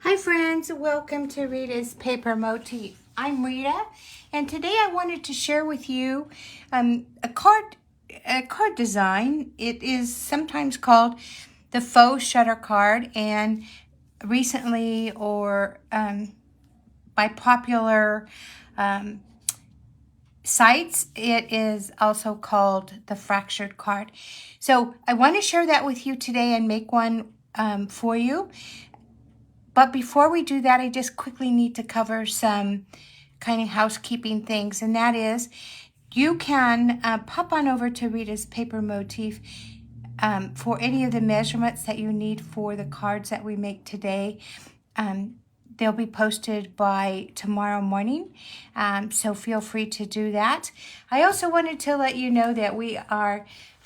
Hi friends, welcome to Rita's Paper Motif. I'm Rita, and today I wanted to share with you a card design. It is sometimes called the Faux shutter card, and recently or by popular sites, it is also called the fractured card. So I want to share that with you today and make one for you. But before we do that, I just quickly need to cover some kind of housekeeping things, and that is you can pop on over to Rita's Paper Motif for any of the measurements that you need for the cards that we make today. They'll be posted by tomorrow morning, so feel free to do that. I also wanted to let you know that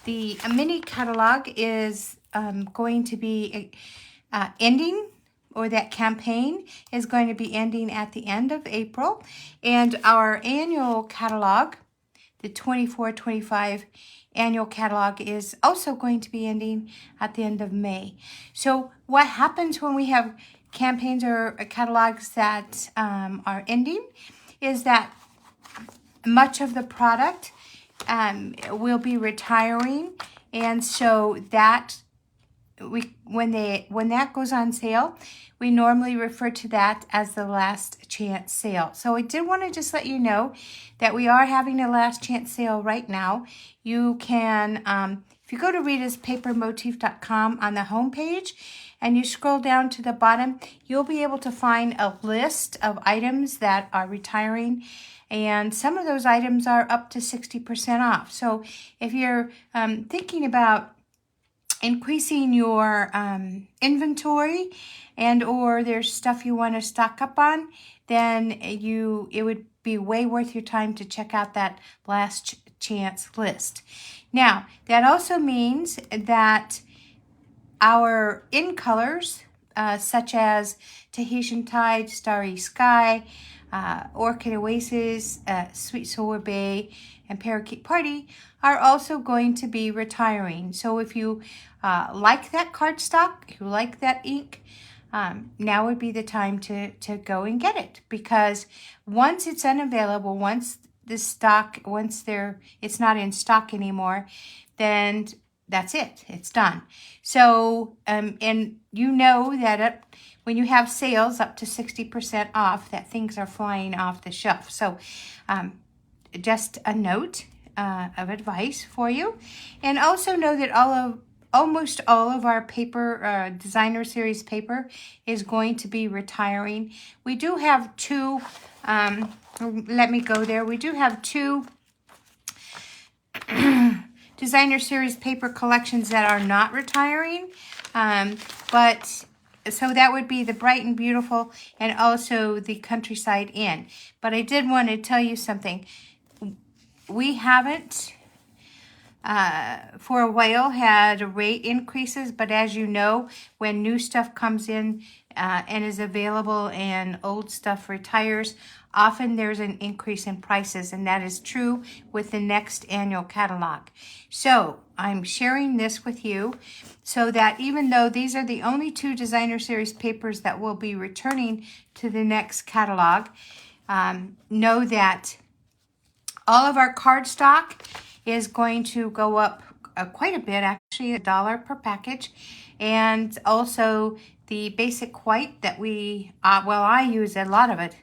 the mini catalog is going to be ending, or that campaign is going to be ending at the end of April. And our annual catalog, the 24-25 annual catalog, is also going to be ending at the end of May. So what happens when we have campaigns or catalogs that are ending is that much of the product will be retiring, and so that when that goes on sale, we normally refer to that as the last chance sale. So I did want to just let you know that we are having a last chance sale right now. You can, if you go to ritaspapermotif.com on the home page and you scroll down to the bottom, you'll be able to find a list of items that are retiring. And some of those items are up to 60% off. So if you're thinking about increasing your inventory, and or there's stuff you want to stock up on, then it would be way worth your time to check out that last chance list. Now, that also means that our in colors, such as Tahitian Tide, Starry Sky, Orchid Oasis, Sweet Sorbet, and Parakeet Party, are also going to be retiring. So if you like that cardstock, if you like that ink, now would be the time to go and get it, because once it's unavailable, once it's not in stock anymore, then that's it. It's done. So, and you know that when you have sales up to 60% off, that things are flying off the shelf. So, just a note of advice for you. And also know that almost all of our paper, designer series paper, is going to be retiring. We do have two, let me go there. We do have two designer series paper collections that are not retiring, but so that would be the Bright and Beautiful and also the Countryside Inn. But I did want to tell you something. We haven't for a while had rate increases, but as you know, when new stuff comes in and is available and old stuff retires, often there's an increase in prices, and that is true with the next annual catalog. So I'm sharing this with you so that even though these are the only two designer series papers that will be returning to the next catalog, know that all of our cardstock is going to go up quite a bit, actually $1 per package. And also the basic white that I use a lot of it,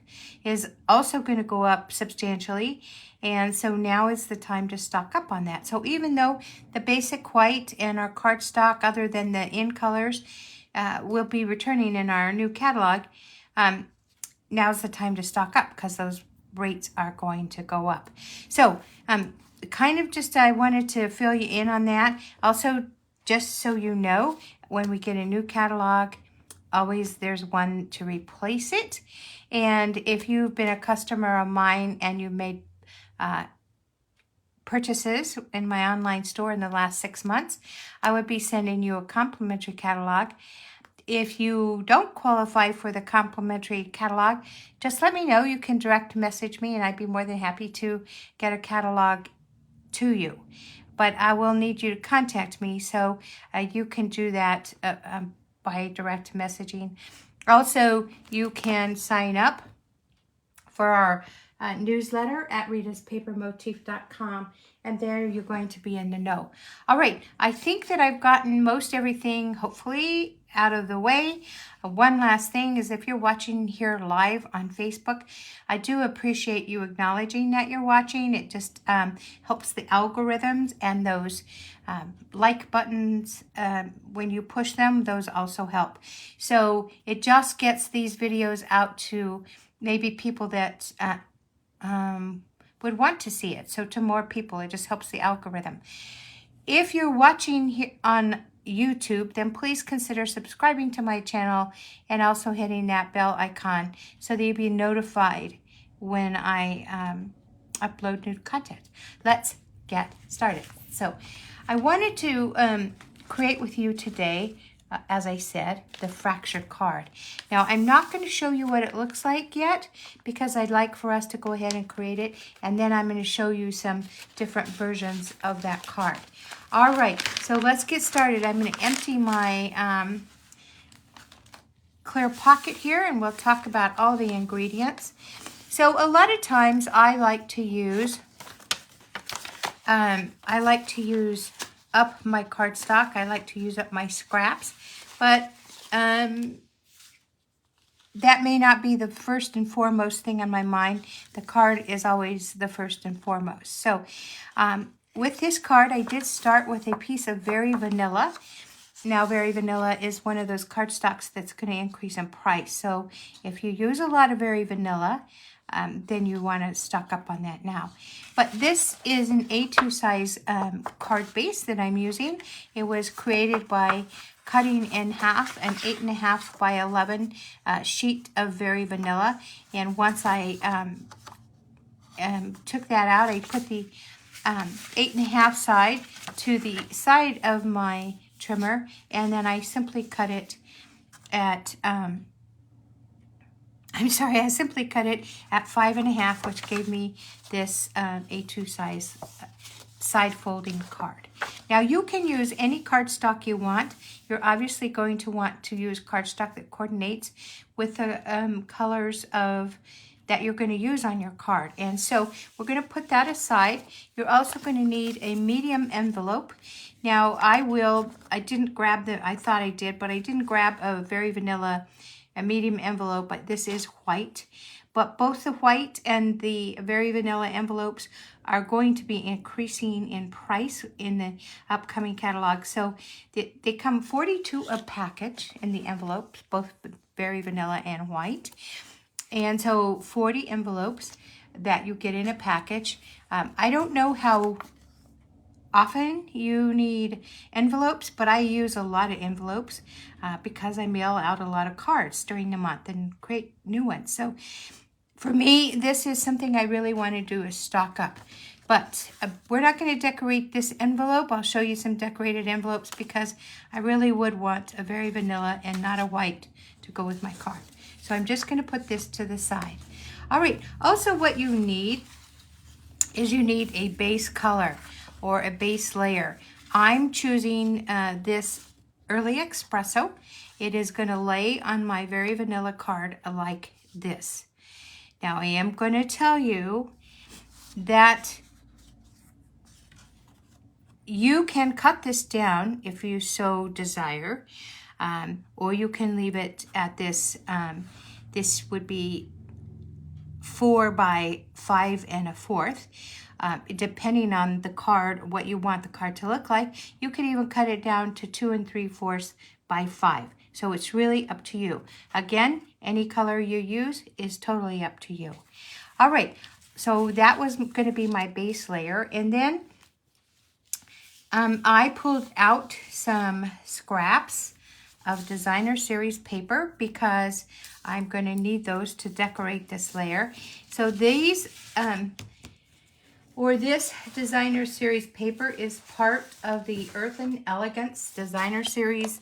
is also going to go up substantially. And so now is the time to stock up on that. So even though the basic white and our cardstock, other than the in colors, will be returning in our new catalog, now's the time to stock up because those rates are going to go up. So kind of just I wanted to fill you in on that. Also, just so you know, when we get a new catalog, always there's one to replace it. And if you've been a customer of mine and you've made purchases in my online store in the last 6 months, I would be sending you a complimentary catalog. If you don't qualify for the complimentary catalog, just let me know. You can direct message me, and I'd be more than happy to get a catalog to you. But I will need you to contact me, so you can do that by direct messaging Also, you can sign up for our newsletter at ritaspapermotif.com, and there you're going to be in the know. All right, I think that I've gotten most everything, hopefully, out of the way. One last thing is, if you're watching here live on Facebook, I do appreciate you acknowledging that you're watching. It just helps the algorithms, and those like buttons, when you push them, those also help. So it just gets these videos out to maybe people that would want to see it. So to more people, it just helps the algorithm. If you're watching here on YouTube, then please consider subscribing to my channel and also hitting that bell icon so that you'll be notified when I upload new content. Let's get started. So I wanted to create with you today, as I said, the fractured card. Now, I'm not going to show you what it looks like yet because I'd like for us to go ahead and create it, and then I'm going to show you some different versions of that card. All right, so let's get started. I'm going to empty my clear pocket here, and we'll talk about all the ingredients. So a lot of times I like to use up my cardstock. I like to use up my scraps, but that may not be the first and foremost thing on my mind. The card is always the first and foremost. So with this card, I did start with a piece of Very Vanilla. Now, Very Vanilla is one of those cardstocks that's going to increase in price. So if you use a lot of Very Vanilla, then you want to stock up on that now. But this is an A2 size card base that I'm using. It was created by cutting in half an 8.5 by 11 sheet of Very Vanilla. And once I took that out, I put the 8.5 side to the side of my trimmer, and then I simply cut it at I simply cut it at 5.5, which gave me this A2 size side folding card. Now, you can use any cardstock you want. You're obviously going to want to use cardstock that coordinates with the colors of that you're going to use on your card. And so we're going to put that aside. You're also going to need a medium envelope. Now, I didn't grab I thought I did, but I didn't grab a Very Vanilla a medium envelope, but this is white. But both the white and the Very Vanilla envelopes are going to be increasing in price in the upcoming catalog. So they come 42 a package in the envelopes, both Very Vanilla and white. And so 40 envelopes that you get in a package. I don't know how often you need envelopes, but I use a lot of envelopes because I mail out a lot of cards during the month and create new ones. So for me, this is something I really want to do, is stock up. But we're not going to decorate this envelope. I'll show you some decorated envelopes because I really would want a Very Vanilla and not a white to go with my card. So I'm just going to put this to the side. All right, also what you need is you need a base color or a base layer. I'm choosing this Early Espresso. It is going to lay on my Very Vanilla card like this. Now, I am going to tell you that you can cut this down if you so desire, or you can leave it at this. This would be 4 by 5 1/4. Depending on the card, what you want the card to look like. You could even cut it down to 2 3/4 by 5. So it's really up to you. Again, any color you use is totally up to you. All right, so that was going to be my base layer. And then I pulled out some scraps of designer series paper because I'm going to need those to decorate this layer. So these this designer series paper is part of the Earth and Elegance designer series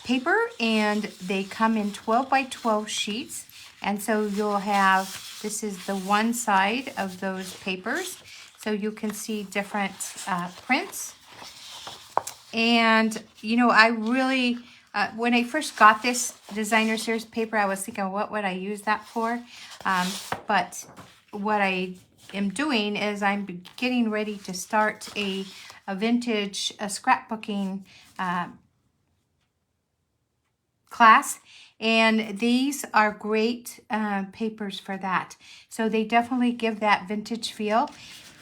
paper, and they come in 12 by 12 sheets. And so you'll have, this is the one side of those papers, so you can see different prints. And you know, I when I first got this designer series paper, I was thinking, what would I use that for? But what I am doing is I'm getting ready to start a vintage scrapbooking class, and these are great papers for that. So they definitely give that vintage feel,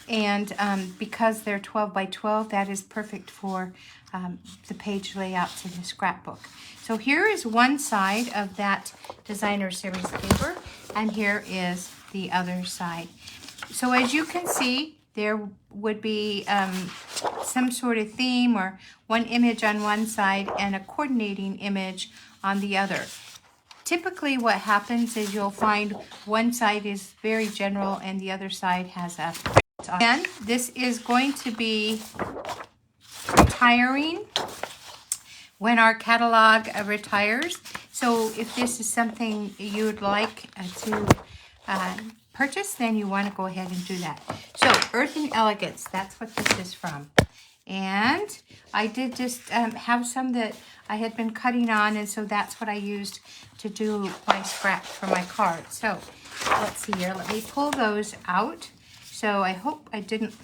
and because they're 12 by 12, that is perfect for the page layouts in the scrapbook. So here is one side of that designer series paper, and here is the other side. So as you can see, there would be some sort of theme or one image on one side and a coordinating image on the other. Typically what happens is you'll find one side is very general and the other side has a... And this is going to be retiring when our catalog retires. So if this is something you would like to purchase, then you want to go ahead and do that. So Earth and Elegance, that's what this is from. And I did just have some that I had been cutting on, and so that's what I used to do my scraps for my card. So let's see here, let me pull those out. So I hope I didn't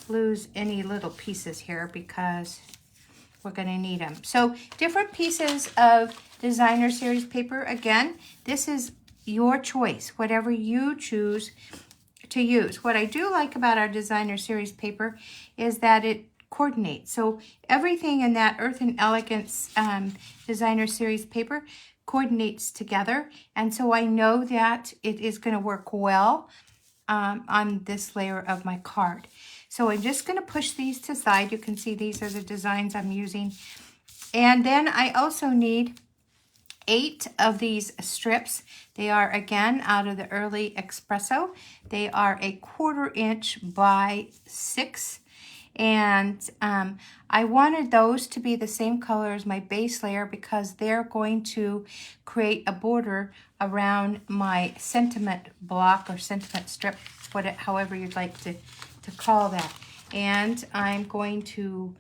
lose any little pieces here because we're going to need them. So different pieces of designer series paper. Again, this is your choice, whatever you choose to use. What I do like about our designer series paper is that it coordinates. So everything in that Earth and Elegance designer series paper coordinates together. And so I know that it is going to work well on this layer of my card. So I'm just going to push these to the side. You can see these are the designs I'm using. And then I also need 8 of these strips. They are again out of the early espresso. They are a 1/4 inch by 6. And I wanted those to be the same color as my base layer because they're going to create a border around my sentiment block or sentiment strip, however you'd like to call that. And I'm going to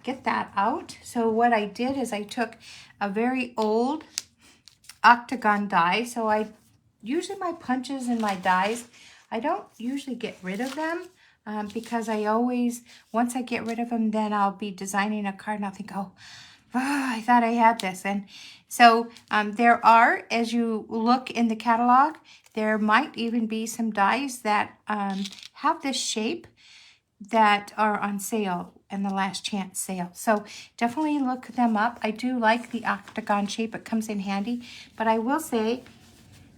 get that out. So what I did is I took a very old octagon die. So usually my punches and my dies, I don't usually get rid of them because I always, once I get rid of them, then I'll be designing a card and I'll think, oh, I thought I had this. And so there are, as you look in the catalog, there might even be some dies that have this shape that are on sale in the last chance sale. So definitely look them up. I do like the octagon shape. It comes in handy. But I will say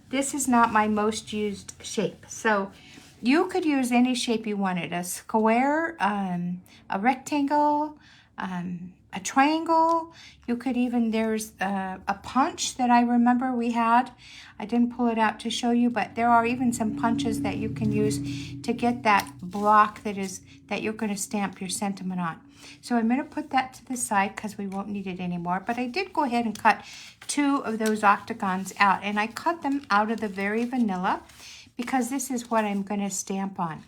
this is not my most used shape. So you could use any shape you wanted. A square, a rectangle, a triangle. You could even, there's a punch that I remember we had. I didn't pull it out to show you, but there are even some punches that you can use to get that block that you're going to stamp your sentiment on. So I'm going to put that to the side because we won't need it anymore. But I did go ahead and cut 2 of those octagons out, and I cut them out of the very vanilla because this is what I'm going to stamp on.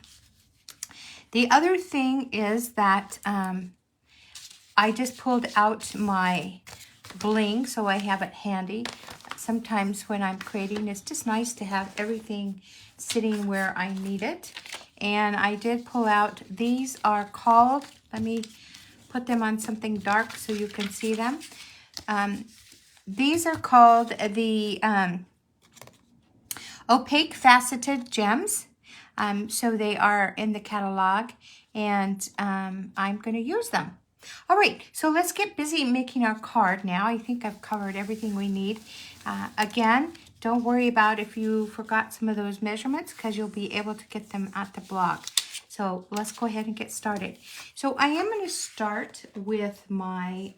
The other thing is that I just pulled out my bling, so I have it handy. Sometimes when I'm creating, it's just nice to have everything sitting where I need it. And I did pull out, these are called, let me put them on something dark so you can see them. These are called the opaque faceted gems. So they are in the catalog, and I'm going to use them. All right, so let's get busy making our card now. I think I've covered everything we need. Again, don't worry about if you forgot some of those measurements because you'll be able to get them at the blog. So let's go ahead and get started. So I am going to start with my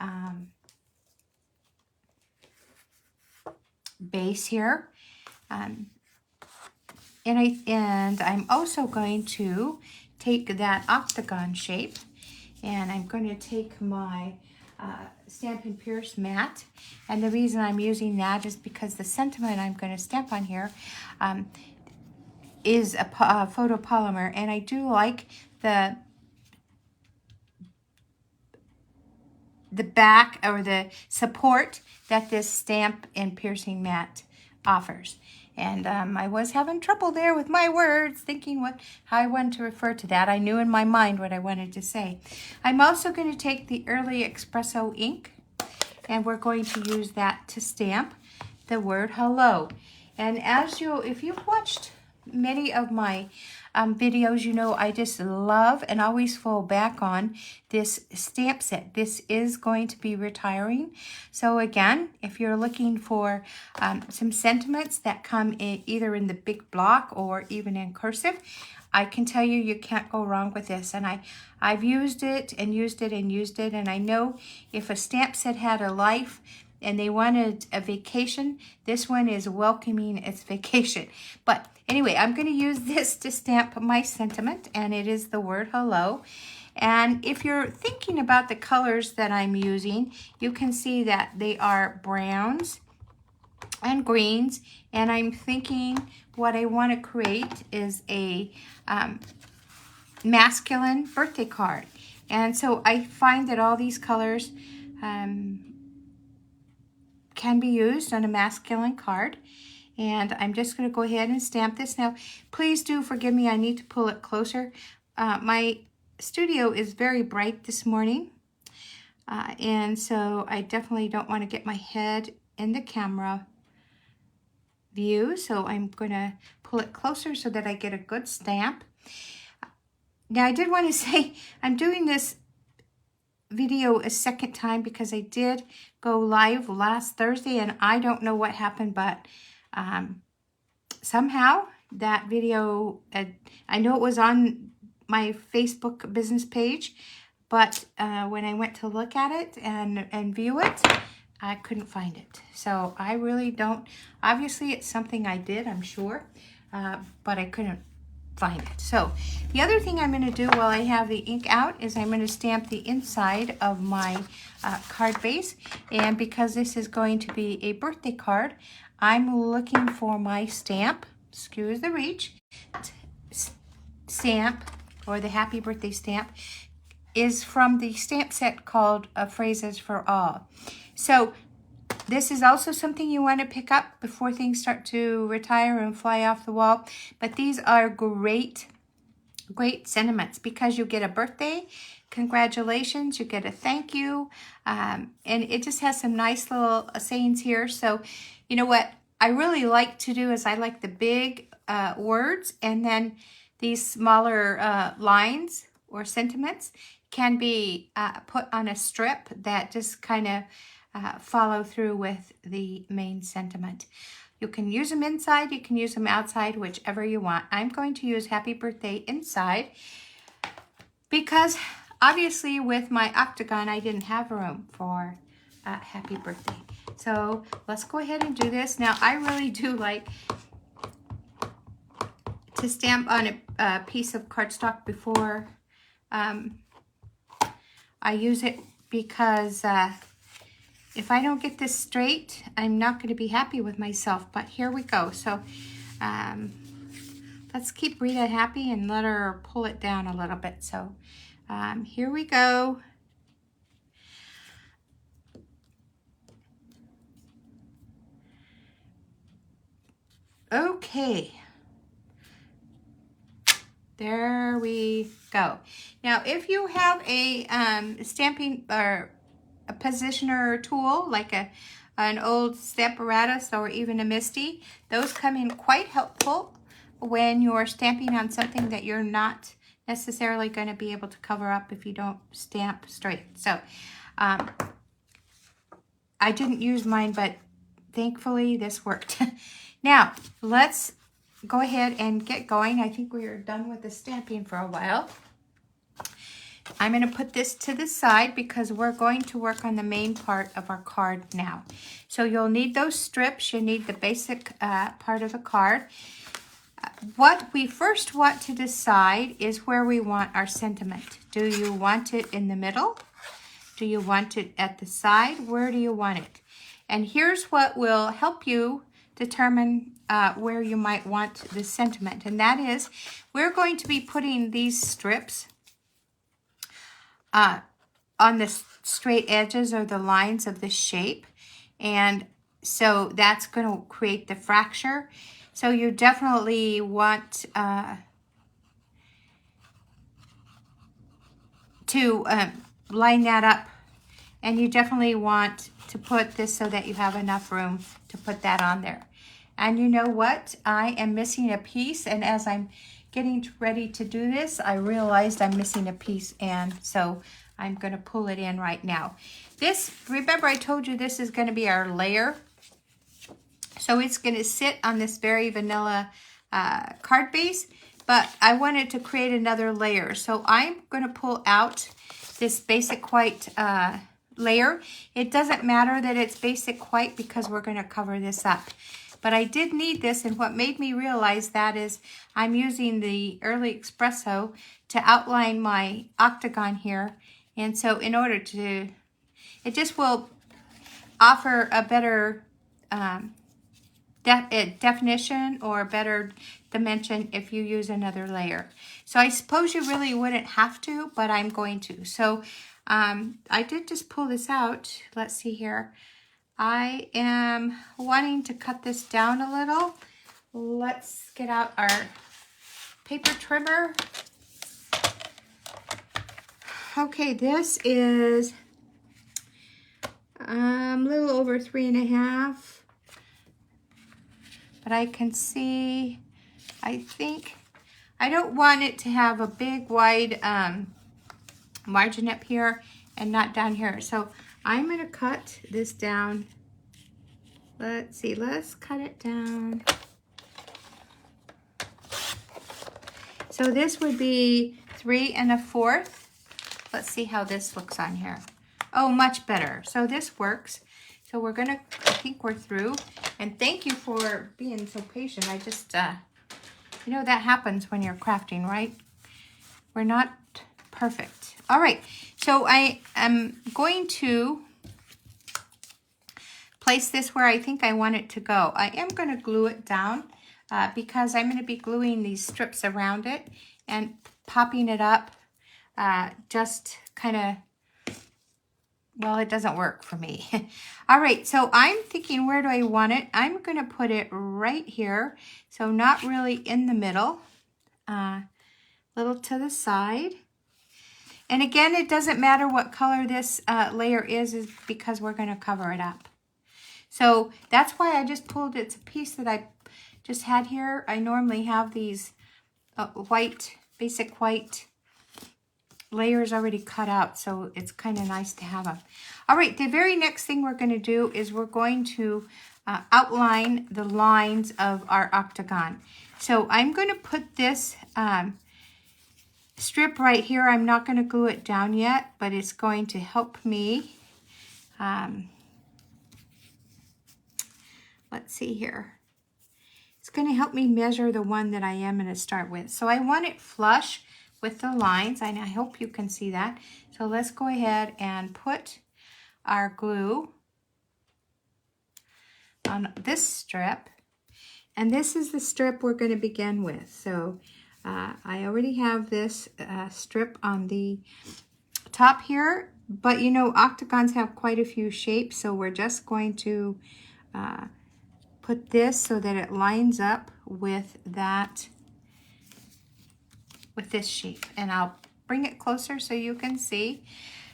base here. And I'm also going to take that octagon shape, and I'm going to take my Stampin' Pierce mat. And the reason I'm using that is because the sentiment I'm going to stamp on here is a photopolymer, and I do like the the back or the support that this stamp and piercing mat offers. And I was having trouble there with my words, thinking how I wanted to refer to that. I knew in my mind what I wanted to say. I'm also going to take the Early Espresso ink, and we're going to use that to stamp the word hello. And if you've watched many of my videos, you know I just love and always fall back on this stamp set. This is going to be retiring. So again, if you're looking for some sentiments that come either in the big block or even in cursive, I can tell you, you can't go wrong with this. And I've used it and used it and used it. And I know if a stamp set had a life and they wanted a vacation, this one is welcoming its vacation. But anyway, I'm going to use this to stamp my sentiment, and it is the word hello. And if you're thinking about the colors that I'm using, you can see that they are browns and greens, and I'm thinking what I want to create is a masculine birthday card. And so I find that all these colors can be used on a masculine card. And I'm just going to go ahead and stamp this. Now, please do forgive me. I need to pull it closer. My studio is very bright this morning. And so I definitely don't want to get my head in the camera view. So I'm going to pull it closer so that I get a good stamp. Now, I did want to say I'm doing this video a second time because I did go live last Thursday, and I don't know what happened, but somehow that video, I know it was on my Facebook business page, but when I went to look at it and view it, I couldn't find it. So I really don't, obviously it's something I did, I'm sure, but I couldn't find it. So the other thing I'm going to do while I have the ink out is I'm going to stamp the inside of my card base. And because this is going to be a birthday card, I'm looking for my stamp, excuse the reach, stamp, or the happy birthday stamp, is from the stamp set called Phrases for All. So this is also something you want to pick up before things start to retire and fly off the wall. But these are great, great sentiments because you get a birthday, congratulations, you get a thank you, and it just has some nice little sayings here. So, you know what I really like to do is I like the big words, and then these smaller lines or sentiments can be put on a strip that just kind of follow through with the main sentiment. You can use them inside, you can use them outside, whichever you want. I'm going to use happy birthday inside because obviously with my octagon I didn't have room for happy birthday. So let's go ahead and do this. Now I really do like to stamp on a piece of cardstock before I use it because if I don't get this straight, I'm not going to be happy with myself. But here we go. So let's keep Rita happy and let her pull it down a little bit. So here we go. Okay. There we go. Now, if you have a stamping or a positioner tool, like an old Stamparatus or even a Misty, those come in quite helpful when you're stamping on something that you're not necessarily going to be able to cover up if you don't stamp straight. So I didn't use mine, but thankfully this worked. Now, let's go ahead and get going. I think we are done with the stamping for a while. I'm going to put this to the side because we're going to work on the main part of our card now. So you'll need those strips. You need the basic part of the card. What we first want to decide is where we want our sentiment. Do you want it in the middle? Do you want it at the side? Where do you want it? And here's what will help you determine where you might want the sentiment. And that is, we're going to be putting these strips on the straight edges or the lines of the shape. And so that's going to create the fracture. So you definitely want to line that up. And you definitely want to put this so that you have enough room to put that on there. And you know what? I am missing a piece, and as I'm getting ready to do this, I realized I'm missing a piece, and so I'm going to pull it in right now. This, remember I told you this is going to be our layer. So it's going to sit on this very vanilla card base, but I wanted to create another layer. So I'm going to pull out this basic white layer. It doesn't matter that it's basic white because we're going to cover this up. But I did need this, and what made me realize that is I'm using the Early Espresso to outline my octagon here. And so in order to, it just will offer a better definition or a better dimension if you use another layer. So I suppose you really wouldn't have to, but I'm going to. So I did just pull this out. Let's see here. I am wanting to cut this down a little. Let's get out our paper trimmer. Okay, this is a little over 3.5. But I can see, I think, I don't want it to have a big wide margin up here and not down here. So I'm going to cut this down. Let's see, let's cut it down. So this would be 3 1/4. Let's see how this looks on here. Oh, much better. So this works. So we're gonna, I think we're through. And thank you for being so patient. I just, you know, that happens when you're crafting, right? We're not perfect. All right, so I am going to place this where I think I want it to go. I am going to glue it down because I'm going to be gluing these strips around it and popping it up just kind of, well, it doesn't work for me. All right, so I'm thinking, where do I want it? I'm going to put it right here, so not really in the middle, little to the side. And again, it doesn't matter what color this layer is because we're going to cover it up. So that's why I just pulled, it's a piece that I just had here. I normally have these white, basic white layers already cut out, so it's kind of nice to have them. All right, the very next thing we're going to do is we're going to outline the lines of our octagon. So I'm going to put this strip right here. I'm not going to glue it down yet, but it's going to help me. Let's see here. It's going to help me measure the one that I am going to start with. So I want it flush with the lines, and I hope you can see that. So let's go ahead and put our glue on this strip. And this is the strip we're going to begin with. So I already have this strip on the top here, but you know, octagons have quite a few shapes, so we're just going to put this so that it lines up with that, with this shape. And I'll bring it closer so you can see.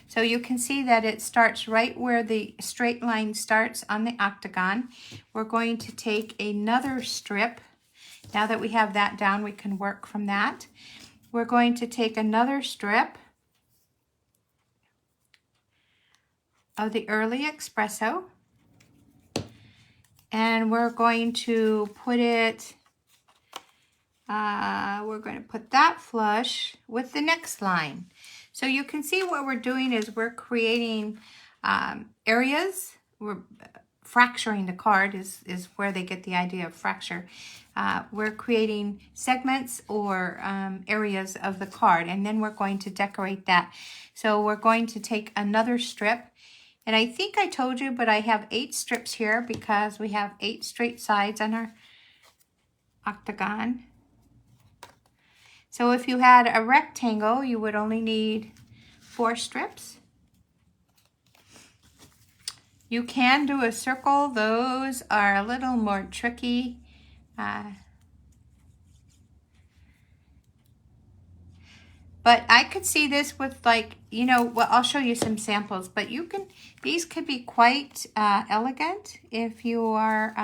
So you can see that it starts right where the straight line starts on the octagon. We're going to take another strip. Now that we have that down, we can work from that. We're going to take another strip of the Early Espresso, and we're going to put it, we're going to put that flush with the next line. So you can see what we're doing is we're creating areas. We're fracturing the card is where they get the idea of fracture. We're creating segments or areas of the card, and then we're going to decorate that. So we're going to take another strip, and I think I told you, but I have 8 strips here because we have 8 straight sides on our octagon. So if you had a rectangle, you would only need 4 strips. You can do a circle. Those are a little more tricky. But I could see this with, like, you know, well, I'll show you some samples, but you can, these could be quite elegant if you are,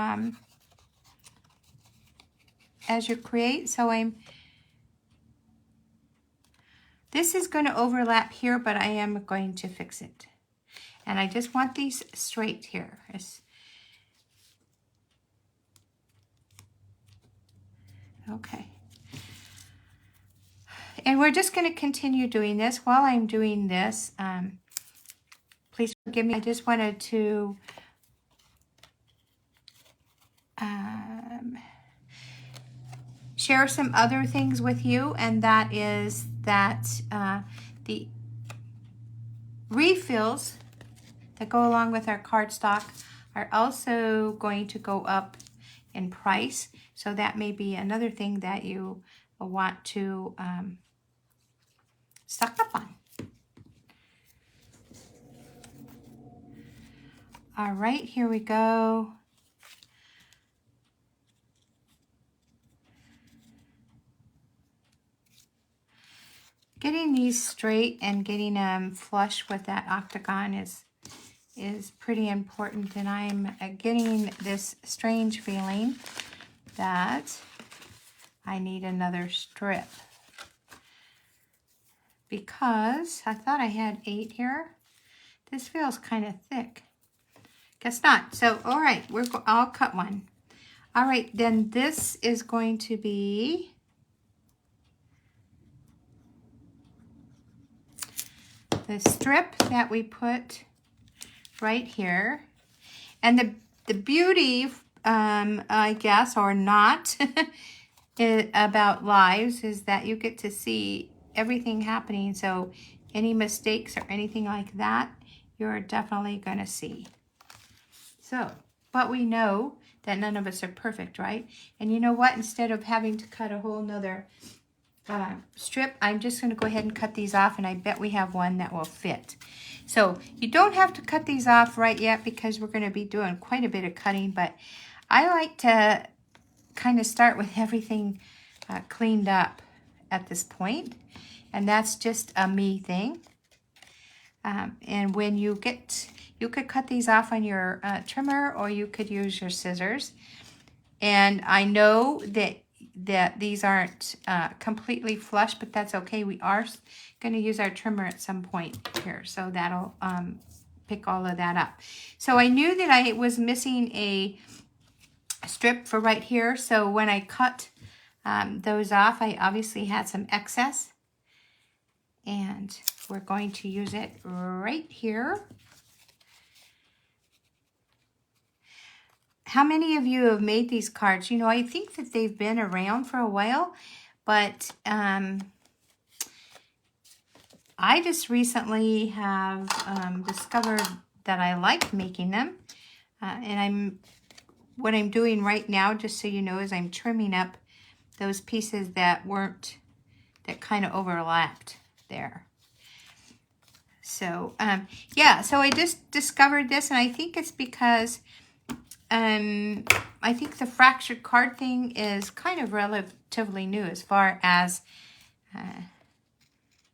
as you create. So this is going to overlap here, but I am going to fix it. And I just want these straight here. Okay. And we're just going to continue doing this. While I'm doing this, please forgive me. I just wanted to share some other things with you, and that is that the refills that go along with our cardstock are also going to go up in price. So that may be another thing that you want to stock up on. All right, here we go. Getting these straight and getting them flush with that octagon is pretty important, and I'm getting this strange feeling that I need another strip, because I thought I had 8 here. This feels kind of thick. Guess not. So, all right, I'll cut one. All right, then this is going to be the strip that we put right here. And the beauty, I guess, or not, about lives is that you get to see everything happening. So any mistakes or anything like that, you're definitely going to see. So, but we know that none of us are perfect, right? And you know what? Instead of having to cut a whole nother strip, I'm just going to go ahead and cut these off, and I bet we have one that will fit. So you don't have to cut these off right yet, because we're going to be doing quite a bit of cutting, but I like to kind of start with everything cleaned up at this point, and that's just a me thing. And when you could cut these off on your trimmer, or you could use your scissors. And I know that these aren't completely flush, but that's okay. We are going to use our trimmer at some point here, so that'll pick all of that up. So I knew that I was missing a strip for right here, so when I cut those off, I obviously had some excess, and we're going to use it right here. How many of you have made these cards? You know, I think that they've been around for a while, but I just recently have discovered that I like making them. And what I'm doing right now, just so you know, is I'm trimming up those pieces that kind of overlapped there. So, yeah, so I just discovered this, and I think it's because I think the fractured card thing is kind of relatively new as far as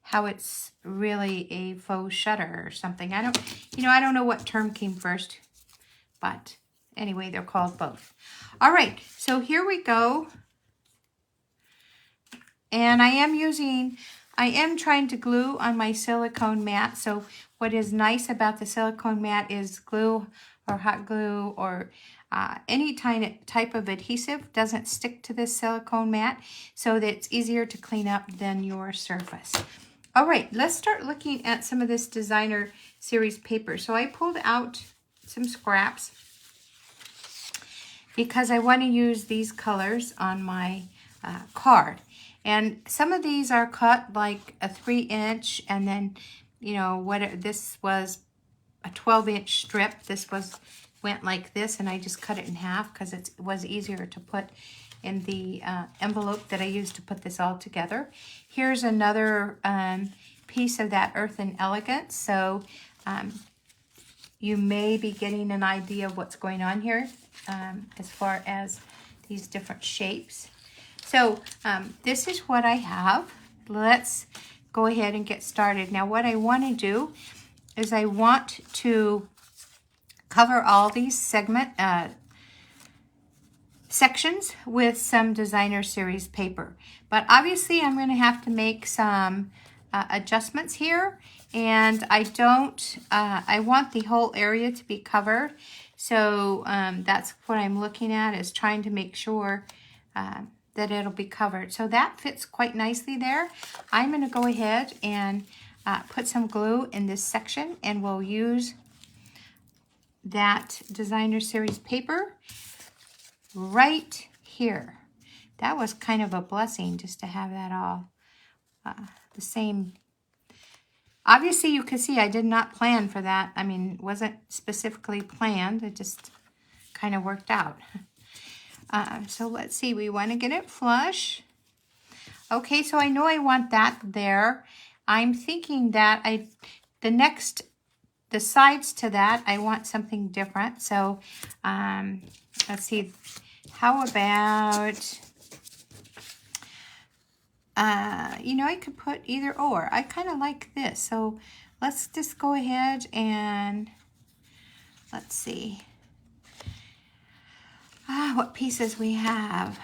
how it's really a faux shutter or something. I don't know what term came first, but anyway, they're called both. All right, so here we go. And I am trying to glue on my silicone mat. So what is nice about the silicone mat is glue or hot glue or any type of adhesive doesn't stick to this silicone mat, so that it's easier to clean up than your surface. All right, let's start looking at some of this designer series paper. So I pulled out some scraps because I want to use these colors on my card. And some of these are cut like a 3-inch, and then, you know, this was a 12-inch strip. This went like this, and I just cut it in half because it was easier to put in the envelope that I used to put this all together. Here's another piece of that Earth and Elegance. So you may be getting an idea of what's going on here as far as these different shapes. So this is what I have. Let's go ahead and get started. Now what I want to do is I want to cover all these sections with some designer series paper. But obviously I'm going to have to make some adjustments here, and I want the whole area to be covered. So that's what I'm looking at, is trying to make sure that it'll be covered. So that fits quite nicely there. I'm going to go ahead and put some glue in this section, and we'll use that designer series paper right here. That was kind of a blessing just to have that all the same. Obviously you can see I did not plan for that. I mean, it wasn't specifically planned. It just kind of worked out. So let's see, we want to get it flush. Okay, so I know I want that there. I'm thinking that the sides to that, I want something different. So let's see, how about, you know, I could put either or. I kind of like this. So let's just go ahead and let's see what pieces we have.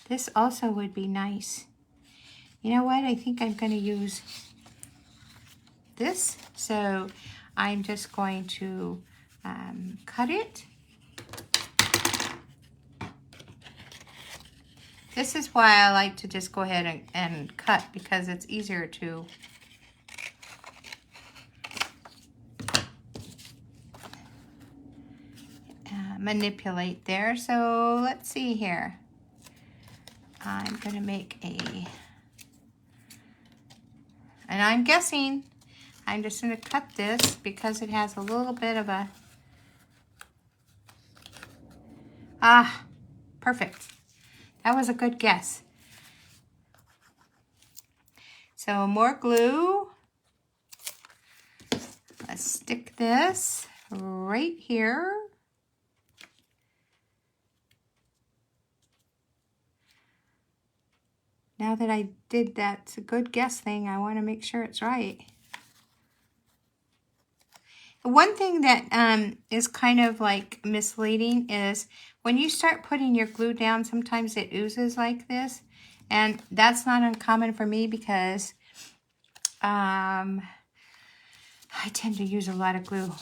This also would be nice. You know what? I think I'm going to use this. So I'm just going to cut it. This is why I like to just go ahead and cut, because it's easier to manipulate there. So let's see here. I'm going to make and I'm guessing, I'm just going to cut this because it has a little bit of a, perfect. That was a good guess. So more glue. Let's stick this right here. Now that I did that good guess thing, I want to make sure it's right. One thing that is kind of like misleading is when you start putting your glue down, sometimes it oozes like this. And that's not uncommon for me because I tend to use a lot of glue.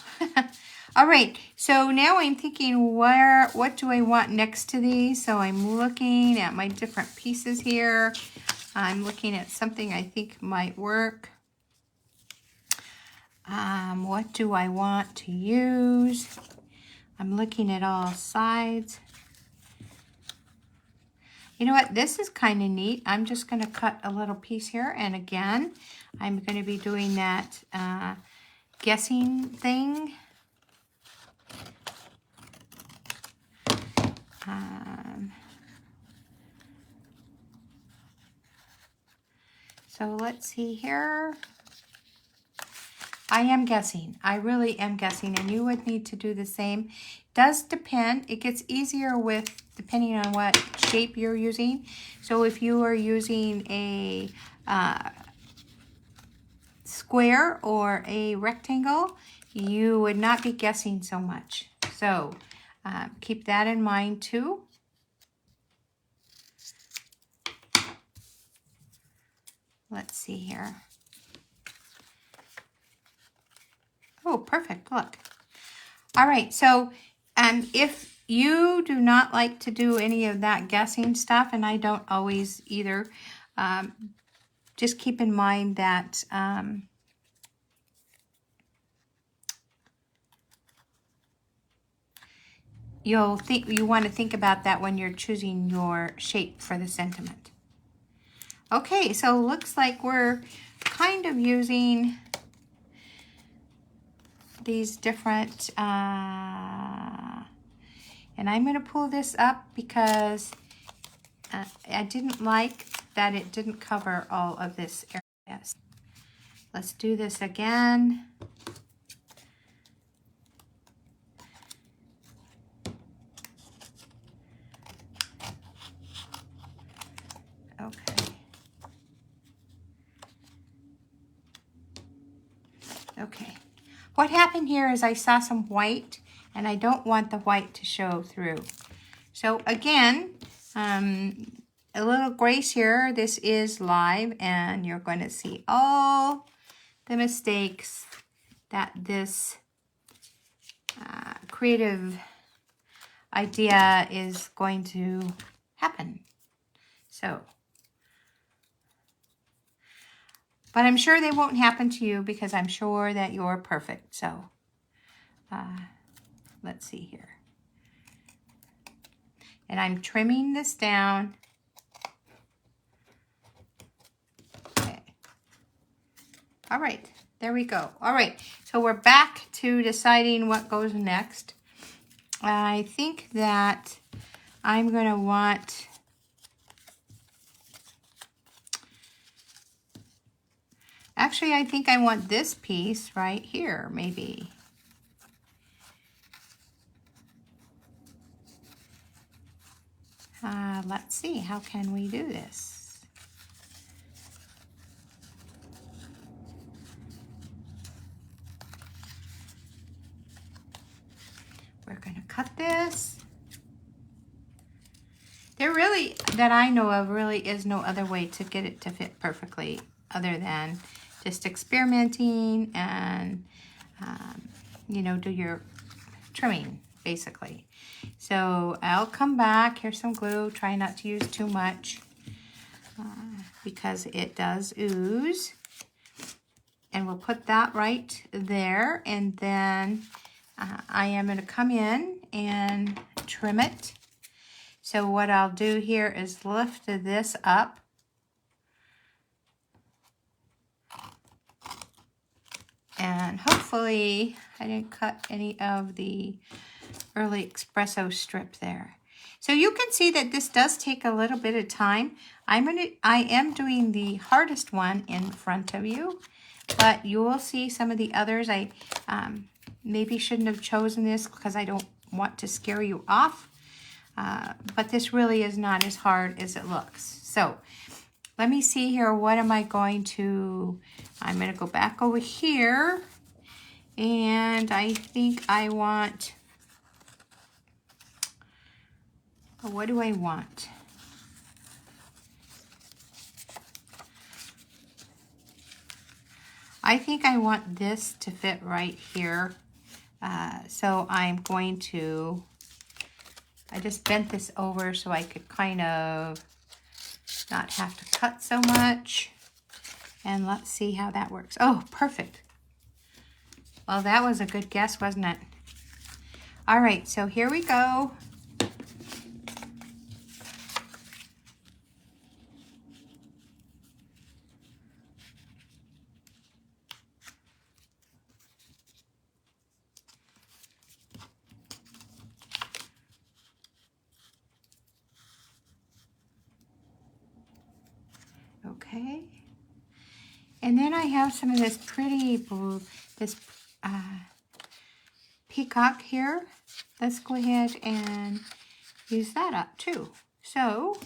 All right, so now I'm thinking what do I want next to these? So I'm looking at my different pieces here. I'm looking at something I think might work. What do I want to use? I'm looking at all sides. You know what? This is kind of neat. I'm just going to cut a little piece here. And again, I'm going to be doing that guessing thing. So let's see here. I am guessing. I really am guessing, and you would need to do the same. Does depend. It gets easier with depending on what shape you're using. So if you are using a square or a rectangle, you would not be guessing so much. So keep that in mind too. Let's see here. Oh, perfect, look. All right, so if you do not like to do any of that guessing stuff, and I don't always either, just keep in mind that you want to think about that when you're choosing your shape for the sentiment. Okay, so looks like we're kind of using these different, and I'm going to pull this up because I didn't like that it didn't cover all of this area. Let's do this again. Okay. Okay. What happened here is I saw some white, and I don't want the white to show through. So again, a little grace here. This is live, and you're going to see all the mistakes that this creative idea is going to happen. So, but I'm sure they won't happen to you because I'm sure that you're perfect. So, let's see here. And I'm trimming this down. Okay. All right, there we go. All right, so we're back to deciding what goes next. I think that I'm going to want... Actually, I think I want this piece right here, maybe. Let's see, how can we do this? We're going to cut this. There really, that I know of, really is no other way to get it to fit perfectly other than just experimenting and, you know, do your trimming, basically. So I'll come back. Here's some glue. Try not to use too much because it does ooze. And we'll put that right there. And then I am going to come in and trim it. So what I'll do here is lift this up. And hopefully I didn't cut any of the early espresso strip there. So you can see that this does take a little bit of time. I am doing the hardest one in front of you, but you will see some of the others. I maybe shouldn't have chosen this because I don't want to scare you off. But this really is not as hard as it looks. So let me see here. What am I going to... I'm going to go back over here. And I think I want... What do I want? I think I want this to fit right here. So I'm going to... I just bent this over so I could kind of not have to cut so much. And let's see how that works. Oh, perfect. Well, that was a good guess, wasn't it? All right, so here we go. Okay. And then I have some of this pretty blue, this peacock here. Let's go ahead and use that up too. So,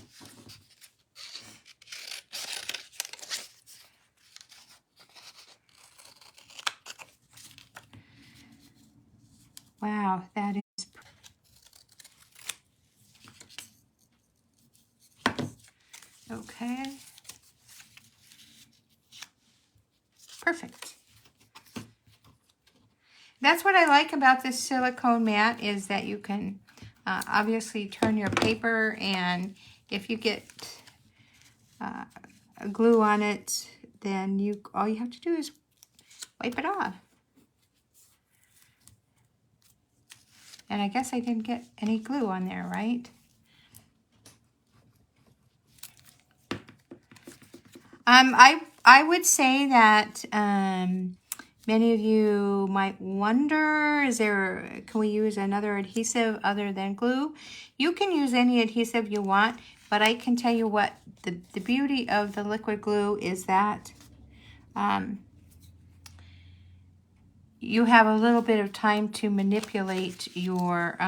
wow, that is okay. Perfect. That's what I like about this silicone mat is that you can obviously turn your paper, and if you get glue on it, then all you have to do is wipe it off. And I guess I didn't get any glue on there, right? I would say that many of you might wonder, can we use another adhesive other than glue? You can use any adhesive you want, but I can tell you what the beauty of the liquid glue is that you have a little bit of time to manipulate your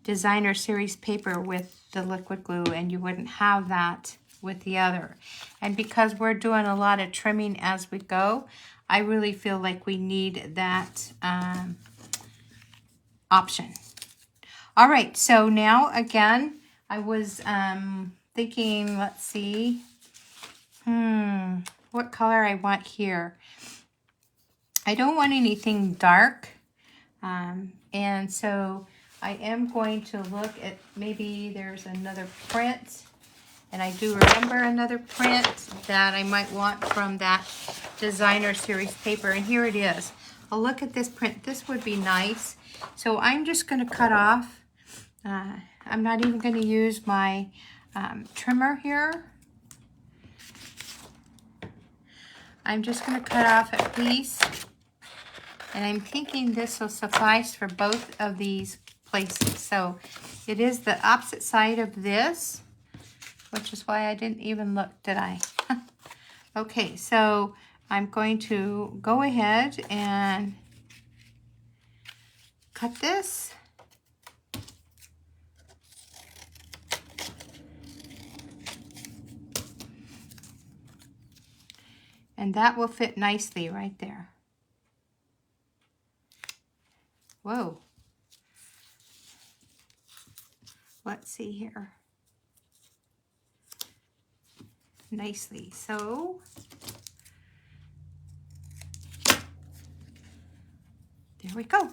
designer series paper with the liquid glue, and you wouldn't have that with the other. And because we're doing a lot of trimming as we go, I really feel like we need that option. All right, so now again, I was thinking, let's see, what color I want here. I don't want anything dark, and so I am going to look at, maybe there's another print, and I do remember another print that I might want from that designer series paper, and here it is. I'll look at this print. This would be nice. So I'm just going to cut off. I'm not even going to use my trimmer here. I'm just going to cut off a piece, and I'm thinking this will suffice for both of these places. So it is the opposite side of this, which is why I didn't even look, did I? Okay, so I'm going to go ahead and cut this. And that will fit nicely right there. Whoa. Let's see here. Nicely. So there we go.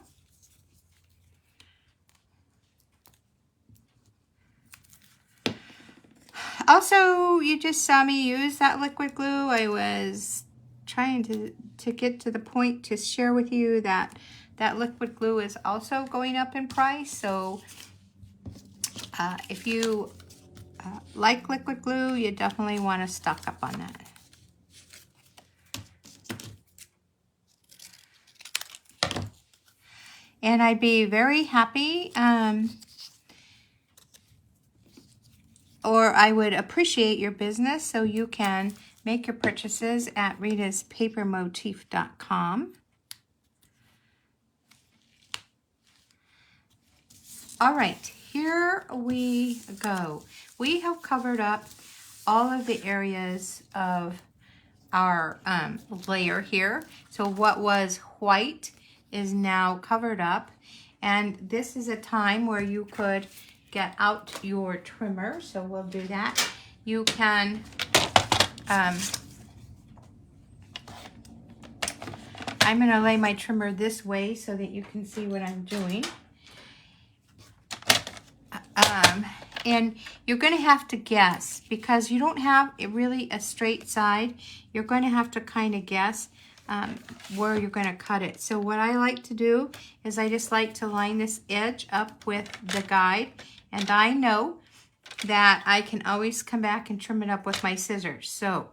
Also, you just saw me use that liquid glue. I was trying to get to the point to share with you that that liquid glue is also going up in price. So if you like liquid glue, you definitely want to stock up on that. And I'd be very happy, or I would appreciate your business, so you can make your purchases at ritaspapermotif.com. All right, here we go. We have covered up all of the areas of our layer here. So what was white is now covered up, and this is a time where you could get out your trimmer. So we'll do that. You can I'm going to lay my trimmer this way so that you can see what I'm doing. And you're going to have to guess, because you don't have really a straight side. You're going to have to kind of guess where you're going to cut it. So what I like to do is I just like to line this edge up with the guide, and I know that I can always come back and trim it up with my scissors. So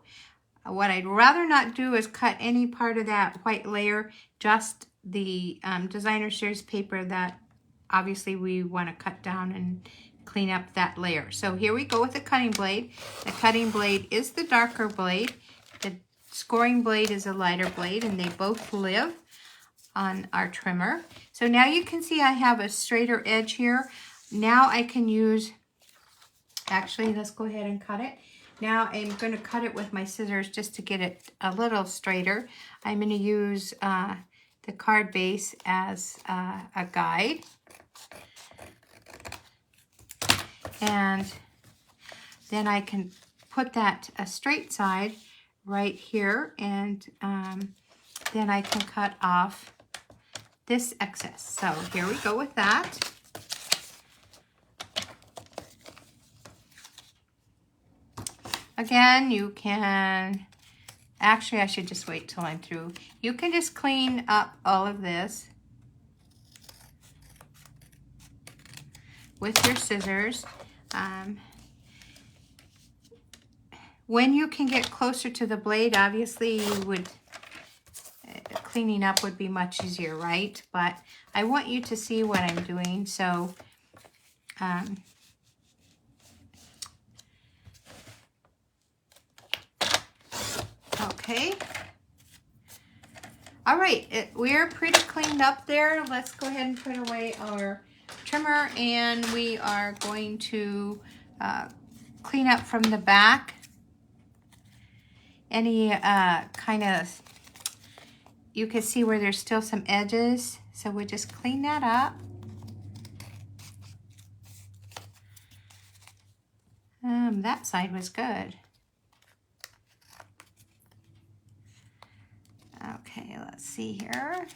what I'd rather not do is cut any part of that white layer, just the designer series paper that obviously we want to cut down and clean up that layer. So here we go with the cutting blade. The cutting blade is the darker blade. The scoring blade is a lighter blade, and they both live on our trimmer. So now you can see I have a straighter edge here. Now I can use, actually, let's go ahead and cut it. Now I'm going to cut it with my scissors just to get it a little straighter. I'm going to use the card base as a guide. And then I can put that straight side right here, and then I can cut off this excess. So here we go with that. Again, you can, actually I should just wait till I'm through. You can just clean up all of this with your scissors. When you can get closer to the blade, obviously you would, cleaning up would be much easier, right? But I want you to see what I'm doing. So okay. All right, we're pretty cleaned up there. Let's go ahead and put away our trimmer, and we are going to clean up from the back. any kind of, you can see where there's still some edges. So we just clean that up. That side was good. Okay, let's see here.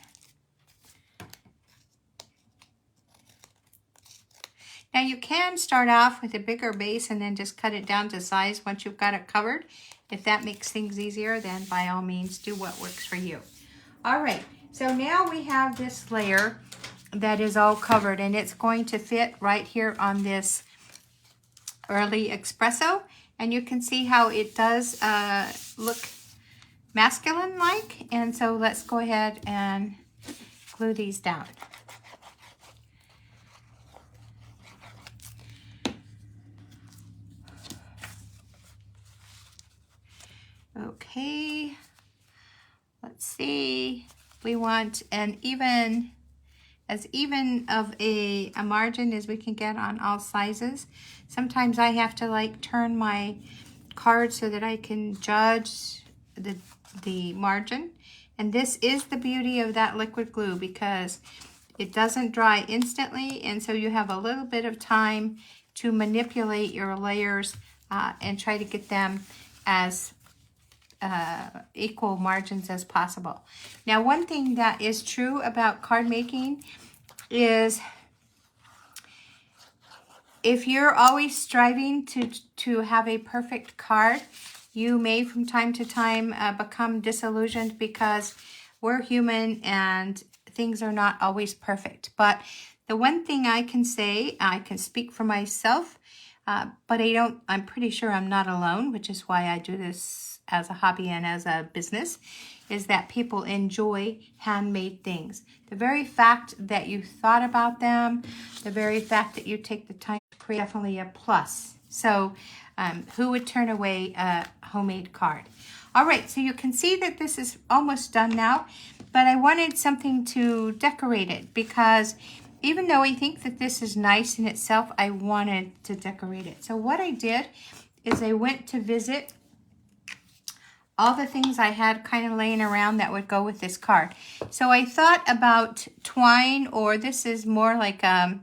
Now you can start off with a bigger base and then just cut it down to size once you've got it covered. If that makes things easier, then by all means do what works for you. All right, so now we have this layer that is all covered, and it's going to fit right here on this early espresso. And you can see how it does look masculine-like. And so let's go ahead and glue these down. Okay, let's see. We want as even of a margin as we can get on all sizes. Sometimes I have to like turn my card so that I can judge the margin. And this is the beauty of that liquid glue, because it doesn't dry instantly, and so you have a little bit of time to manipulate your layers and try to get them as equal margins as possible. Now, one thing that is true about card making is if you're always striving to have a perfect card, you may from time to time become disillusioned, because we're human and things are not always perfect. But the one thing I can say, I can speak for myself, but I'm pretty sure I'm not alone, which is why I do this as a hobby and as a business, is that people enjoy handmade things. The very fact that you thought about them, the very fact that you take the time to create, definitely a plus. So who would turn away a homemade card? All right, so you can see that this is almost done now, but I wanted something to decorate it, because even though I think that this is nice in itself, I wanted to decorate it. So what I did is I went to visit all the things I had kind of laying around that would go with this card. So I thought about twine, or this is more like a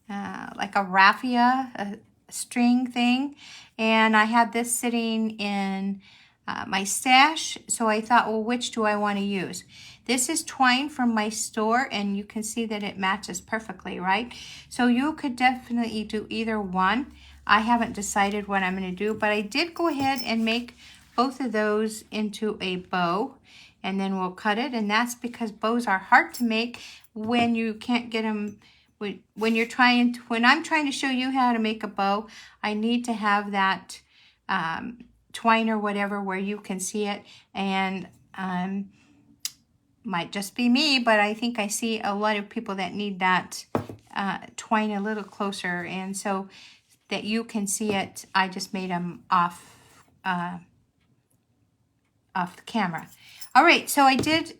raffia, a string thing. And I had this sitting in my stash. So I thought, well, which do I want to use? This is twine from my store, and you can see that it matches perfectly, right? So you could definitely do either one. I haven't decided what I'm going to do, but I did go ahead and make both of those into a bow, and then we'll cut it. And that's because bows are hard to make when you can't get them. When I'm trying to show you how to make a bow, I need to have that twine or whatever where you can see it. And might just be me, but I think I see a lot of people that need that twine a little closer, and so that you can see it, I just made them off the camera. All right, so I did,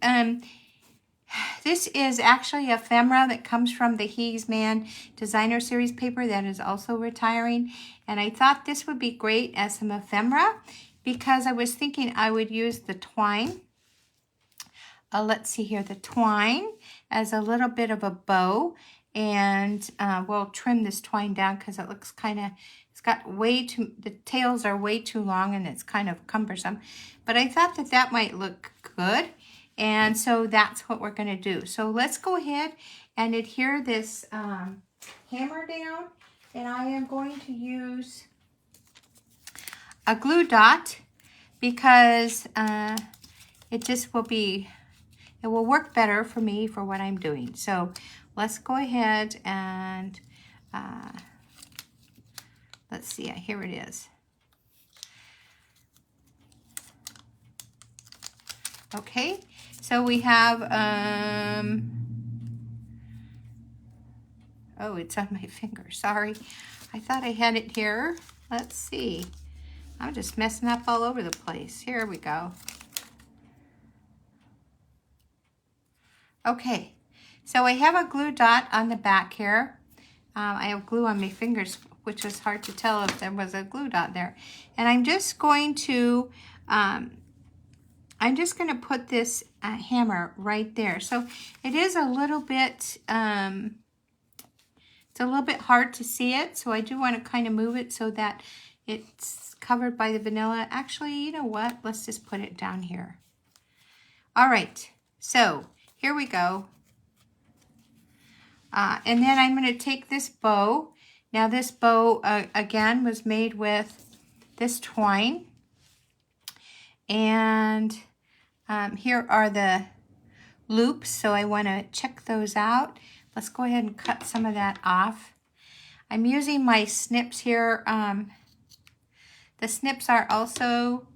this is actually a ephemera that comes from the He's Man Designer Series paper that is also retiring. And I thought this would be great as some ephemera, because I was thinking I would use the twine. Let's see here, the twine as a little bit of a bow. And we'll trim this twine down because it looks kind of, it's got way too, the tails are way too long and it's kind of cumbersome. But I thought that that might look good. And so that's what we're going to do. So let's go ahead and adhere this hammer down. And I am going to use a glue dot, because it just will be, it will work better for me for what I'm doing. So let's go ahead and let's see, here it is. Okay, so we have, oh, it's on my finger, sorry. I thought I had it here. Let's see. I'm just messing up all over the place. Here we go. Okay, so I have a glue dot on the back here. I have glue on my fingers, which was hard to tell if there was a glue dot there. And I'm just going to put this hammer right there. So it is a little bit, it's a little bit hard to see it. So I do want to kind of move it so that it's covered by the vanilla. Actually, you know what? Let's just put it down here. All right, so here we go. And then I'm going to take this bow. Now this bow, again, was made with this twine. And here are the loops, so I want to check those out. Let's go ahead and cut some of that off. I'm using my snips here. The snips are also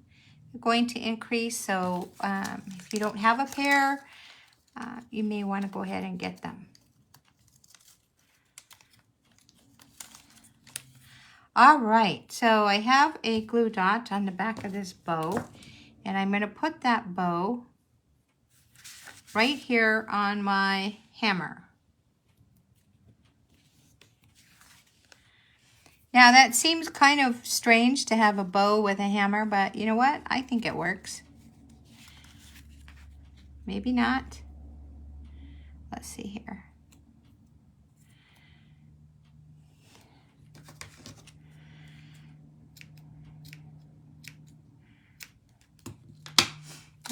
going to increase, so if you don't have a pair, you may want to go ahead and get them. All right, so I have a glue dot on the back of this bow, and I'm going to put that bow right here on my hammer. Now that seems kind of strange to have a bow with a hammer, but you know what? I think it works. Maybe not. Let's see here.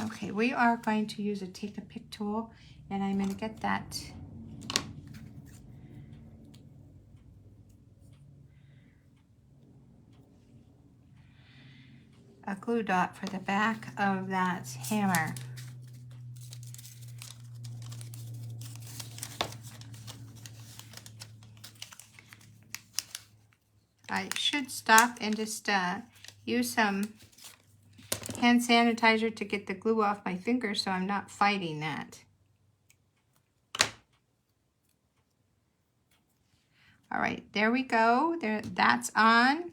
Okay, we are going to use a take a pick tool, and I'm going to get that a glue dot for the back of that hammer. I should stop and just use some hand sanitizer to get the glue off my fingers so I'm not fighting that. All right, there we go. There, that's on.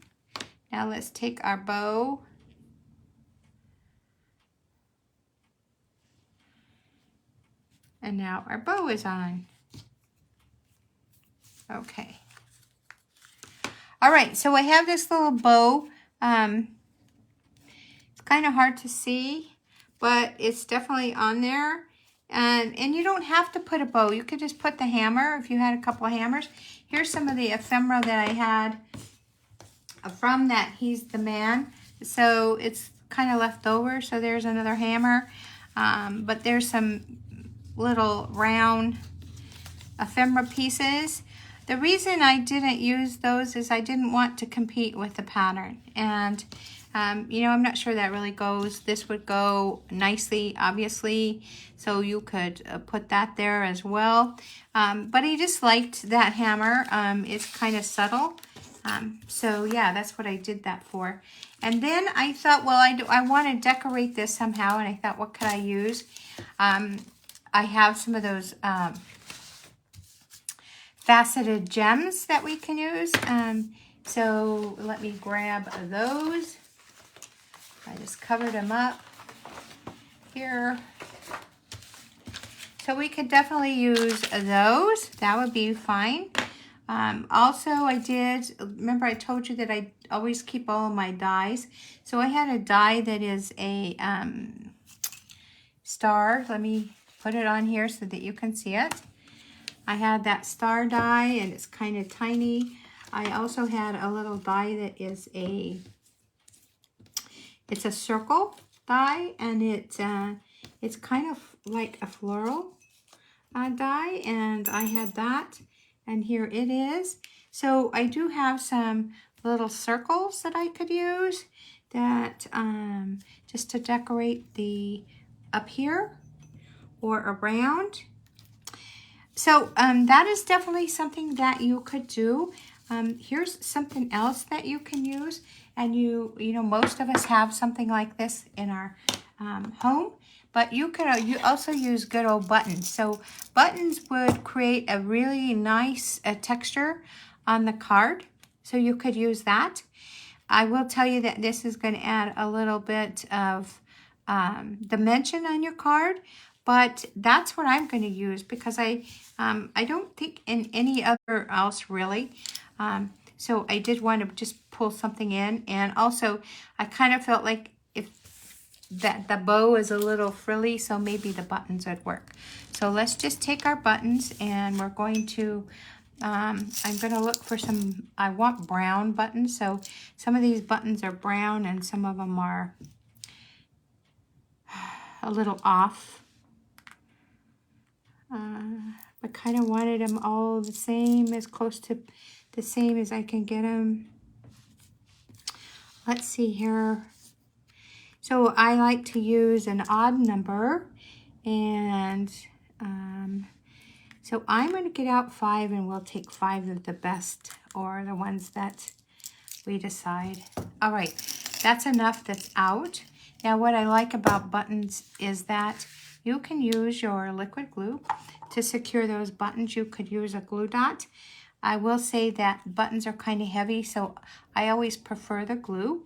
Now let's take our bow. And now our bow is on. Okay. All right, so I have this little bow. It's kind of hard to see, but it's definitely on there. And you don't have to put a bow. You could just put the hammer if you had a couple of hammers. Here's some of the ephemera that I had from that He's the Man. So it's kind of left over. So there's another hammer. But there's some little round ephemera pieces. The reason I didn't use those is I didn't want to compete with the pattern. And, you know, I'm not sure that really goes. This would go nicely, obviously, so you could put that there as well. But I just liked that hammer. It's kind of subtle. So, yeah, that's what I did that for. And then I thought, well, I want to decorate this somehow, and I thought, what could I use? I have some of those faceted gems that we can use. So let me grab those. I just covered them up here. So we could definitely use those. That would be fine. Also, remember I told you that I always keep all of my dies. So I had a die that is a star. Let me put it on here so that you can see it. I had that star die, and it's kind of tiny. I also had a little die that is it's a circle die, and it's kind of like a floral die, and I had that, and here it is. So I do have some little circles that I could use that just to decorate the up here or around. So that is definitely something that you could do. Here's something else that you can use. And you know, most of us have something like this in our home. But you could also use good old buttons. So buttons would create a really nice texture on the card. So you could use that. I will tell you that this is going to add a little bit of dimension on your card. but that's what I'm going to use because I don't think in any other else really. So I did want to just pull something in, and also I kind of felt like if that the bow is a little frilly, so maybe the buttons would work. So let's just take our buttons, and we're going to, I'm going to look for some, I want brown buttons. So some of these buttons are brown and some of them are a little off. I kind of wanted them all the same, as close to the same as I can get them. Let's see here. So I like to use an odd number, and so I'm going to get out 5, and we'll take 5 of the best, or the ones that we decide. All right, that's enough that's out. Now what I like about buttons is that you can use your liquid glue to secure those buttons. You could use a glue dot. I will say that buttons are kind of heavy, so I always prefer the glue.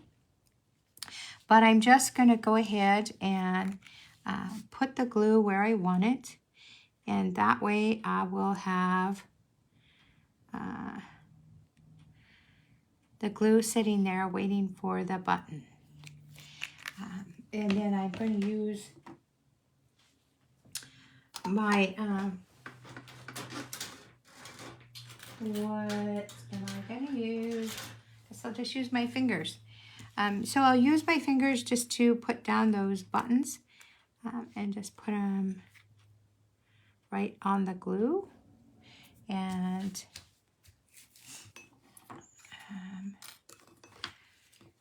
But I'm just going to go ahead and put the glue where I want it. And that way I will have the glue sitting there waiting for the button. And then I'm going to use my, what am I going to use? Guess I'll just use my fingers. So I'll use my fingers just to put down those buttons and just put them right on the glue. And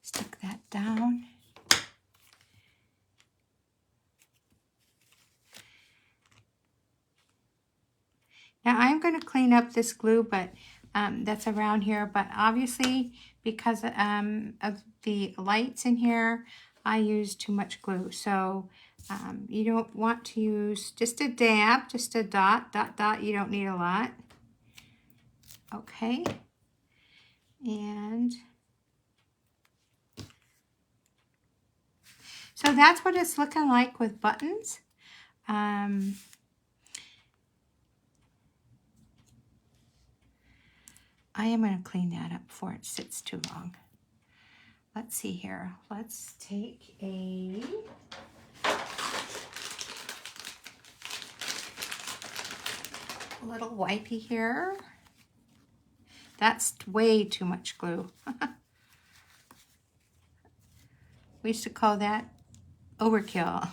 stick that down. Now I'm going to clean up this glue, but that's around here. But obviously, because of the lights in here, I use too much glue. So you don't want to use just a dab, just a dot, dot, dot. You don't need a lot. Okay. And so that's what it's looking like with buttons. I am going to clean that up before it sits too long. Let's see here. Let's take a little wipey here. That's way too much glue. We used to call that overkill.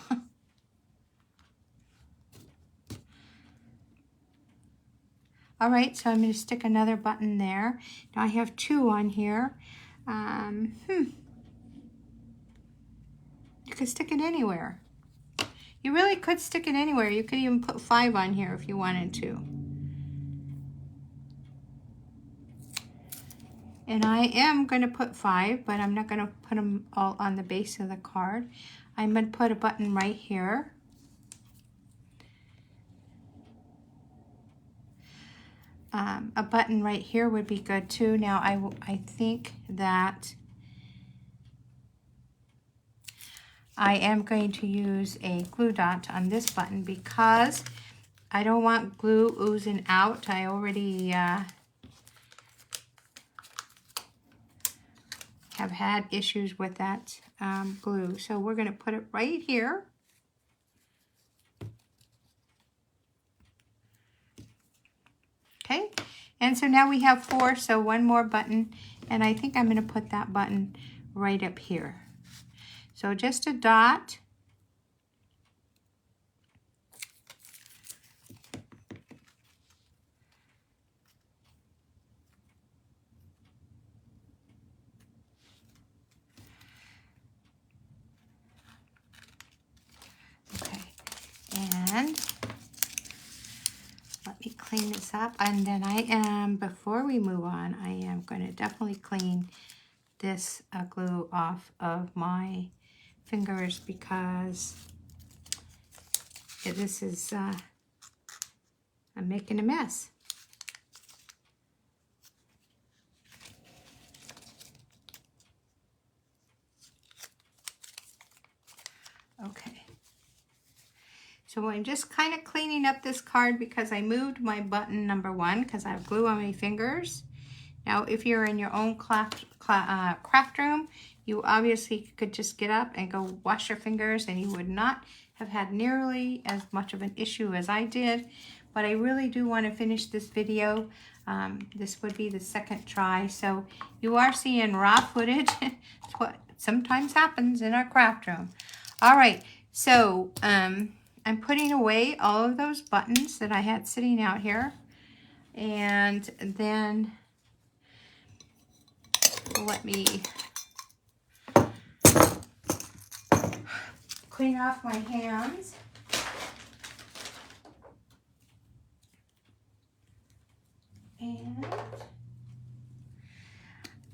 All right, so I'm going to stick another button there. Now I have 2 on here. You could stick it anywhere. You really could stick it anywhere. You could even put 5 on here if you wanted to. And I am going to put 5, but I'm not going to put them all on the base of the card. I'm going to put a button right here. A button right here would be good too. Now I think that I am going to use a glue dot on this button because I don't want glue oozing out. I already have had issues with that glue. So we're going to put it right here. Okay, and so now we have 4, so 1 more button, and I think I'm going to put that button right up here. So just a dot. Okay, and let me clean this up, and then before we move on, I am going to definitely clean this glue off of my fingers because this is, I'm making a mess. Okay. So I'm just kind of cleaning up this card because I moved my button number 1 because I have glue on my fingers. Now, if you're in your own craft room, you obviously could just get up and go wash your fingers and you would not have had nearly as much of an issue as I did. But I really do want to finish this video. This would be the second try. So you are seeing raw footage. It's what sometimes happens in our craft room. All right, so I'm putting away all of those buttons that I had sitting out here. And then let me clean off my hands. And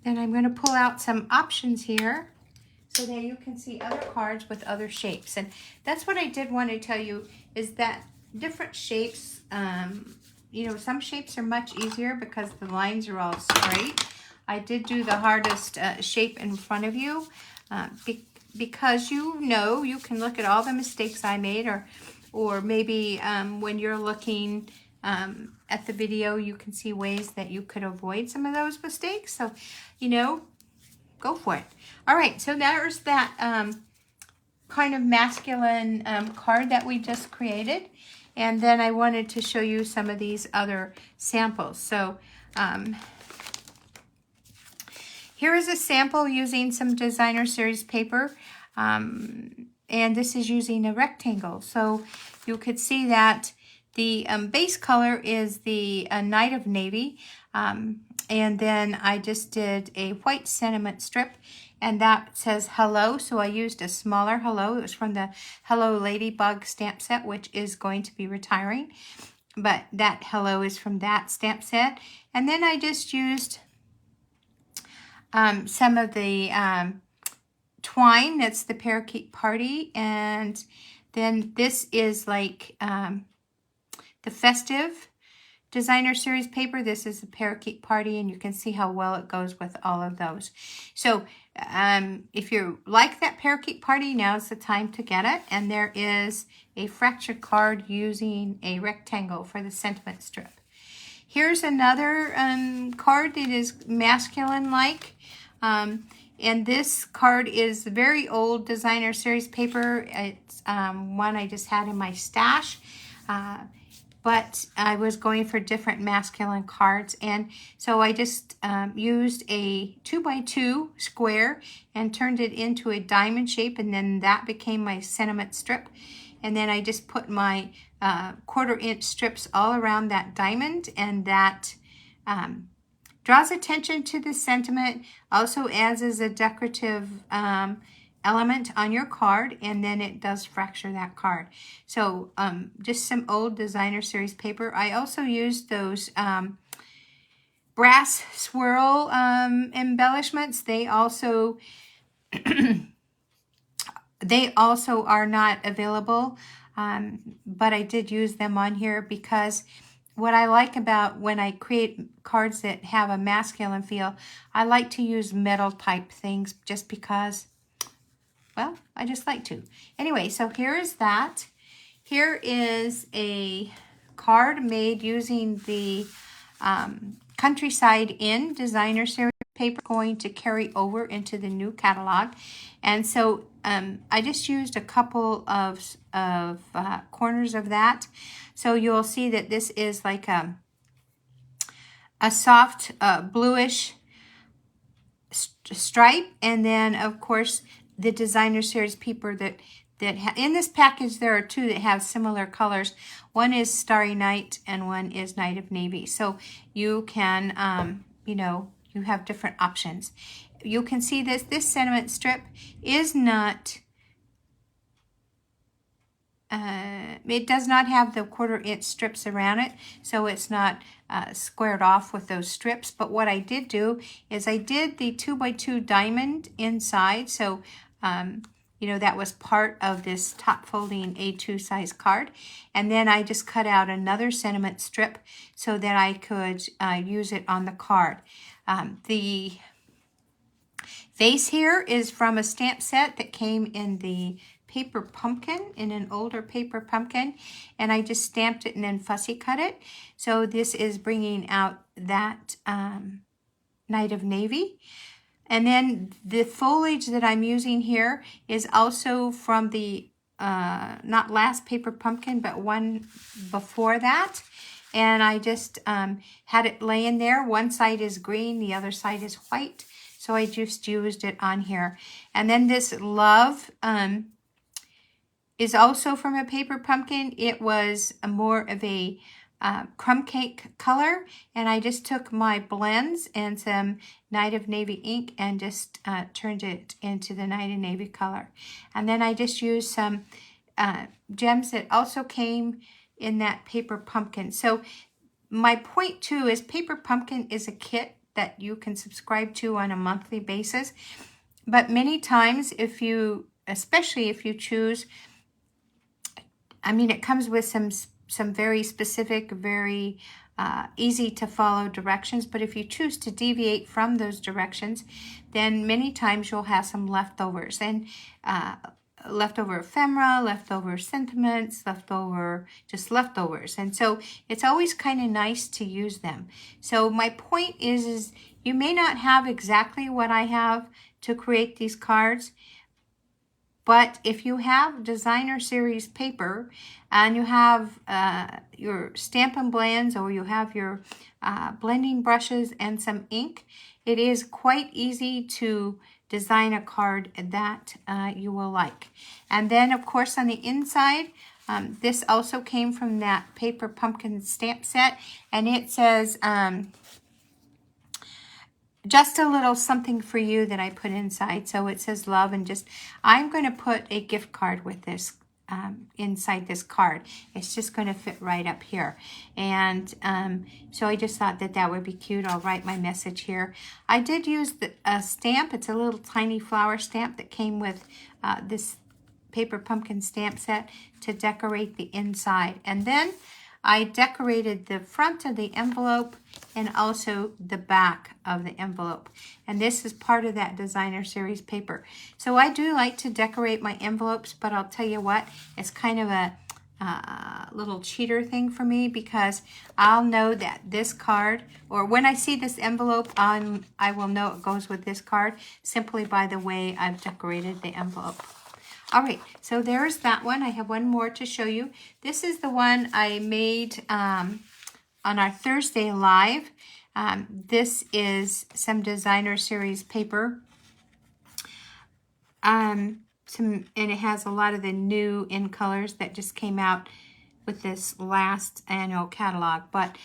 then I'm going to pull out some options here so that you can see other cards with other shapes. And that's what I did want to tell you, is that different shapes, you know, some shapes are much easier because the lines are all straight. I did do the hardest shape in front of you because you know, you can look at all the mistakes I made, or maybe when you're looking at the video, you can see ways that you could avoid some of those mistakes. So, you know, go for it. All right, so there's that kind of masculine card that we just created. And then I wanted to show you some of these other samples. So, here is a sample using some designer series paper, and this is using a rectangle. So you could see that the base color is the Night of Navy, and then I just did a white sentiment strip, and that says hello. So I used a smaller hello. It was from the Hello Ladybug stamp set, which is going to be retiring, but that hello is from that stamp set. And then I just used some of the twine, that's the Parakeet Party, and then this is like the Festive Designer Series paper. This is the Parakeet Party, and you can see how well it goes with all of those. So if you like that Parakeet Party, now's the time to get it. And there is a fractured card using a rectangle for the sentiment strip. Here's another card that is masculine-like. And this card is very old designer series paper. It's one I just had in my stash. But I was going for different masculine cards. And so I just used a 2x2 square and turned it into a diamond shape. And then that became my sentiment strip. And then I just put my 1/4 inch strips all around that diamond, and that draws attention to the sentiment, also adds as a decorative element on your card, and then it does fracture that card. So just some old designer series paper. I also used those brass swirl embellishments. They also are not available, but I did use them on here because what I like about when I create cards that have a masculine feel, I like to use metal type things just because, well, I just like to. Anyway, so here is that. Here is a card made using the Countryside Inn designer series paper, going to carry over into the new catalog. And so I just used a couple of corners of that. So you'll see that this is like a soft bluish stripe. And then, of course, the designer series paper that in this package, there are two that have similar colors. One is Starry Night and one is Night of Navy. So you can, you know, you have different options. You can see this sentiment strip is not, it does not have the 1/4 inch strips around it, so it's not squared off with those strips. But what I did do is I did the 2x2 diamond inside, so you know, that was part of this top folding A2 size card. And then I just cut out another sentiment strip so that I could use it on the card. The vase here is from a stamp set that came in the paper pumpkin, in an older paper pumpkin, and I just stamped it and then fussy cut it. So this is bringing out that Night of Navy. And then the foliage that I'm using here is also from the, not last paper pumpkin, but one before that. And I just had it laying there. One side is green, the other side is white. So I just used it on here. And then this Love is also from a paper pumpkin. It was more of a crumb cake color, and I just took my blends and some Night of Navy ink and just turned it into the Night of Navy color. And then I just used some gems that also came in that paper pumpkin. So my point too is paper pumpkin is a kit that you can subscribe to on a monthly basis. But many times, if you, especially if you choose, I mean, it comes with some very specific, very easy to follow directions. But if you choose to deviate from those directions, then many times you'll have some leftovers. And leftover ephemera, leftover sentiments, just leftovers. And so it's always kind of nice to use them. So my point is you may not have exactly what I have to create these cards, but if you have designer series paper and you have your Stampin' Blends, or you have your blending brushes and some ink, it is quite easy to design a card that you will like. And then, of course, on the inside, this also came from that paper pumpkin stamp set, and it says just a little something for you that I put inside. So it says love, and just, I'm going to put a gift card with this inside this card. It's just going to fit right up here. And so I just thought that that would be cute. I'll write my message here. I did use a stamp. It's a little tiny flower stamp that came with this paper pumpkin stamp set to decorate the inside. And then I decorated the front of the envelope and also the back of the envelope. And this is part of that designer series paper. So I do like to decorate my envelopes, but I'll tell you what, it's kind of a little cheater thing for me, because I'll know that this card, or when I see this envelope on, I will know it goes with this card simply by the way I've decorated the envelope. All right, so there's that one. I have one more to show you. This is the one I made on our Thursday live. This is some designer series paper. And it has a lot of the new in colors that just came out with this last annual catalog. But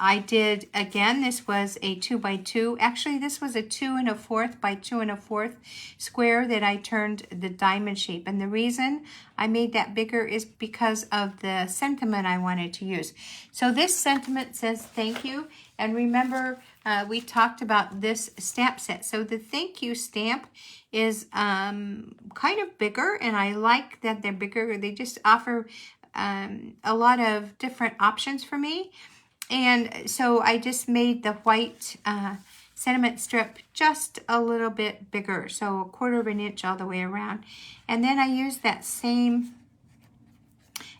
I did, again, this was a 2x2. Actually, this was a 2 1/4 by 2 1/4 square that I turned the diamond shape. And the reason I made that bigger is because of the sentiment I wanted to use. So this sentiment says thank you. And remember, we talked about this stamp set. So the thank you stamp is kind of bigger, and I like that they're bigger. They just offer a lot of different options for me. And so I just made the white sentiment strip just a little bit bigger, so 1/4 inch all the way around. And then I used that same,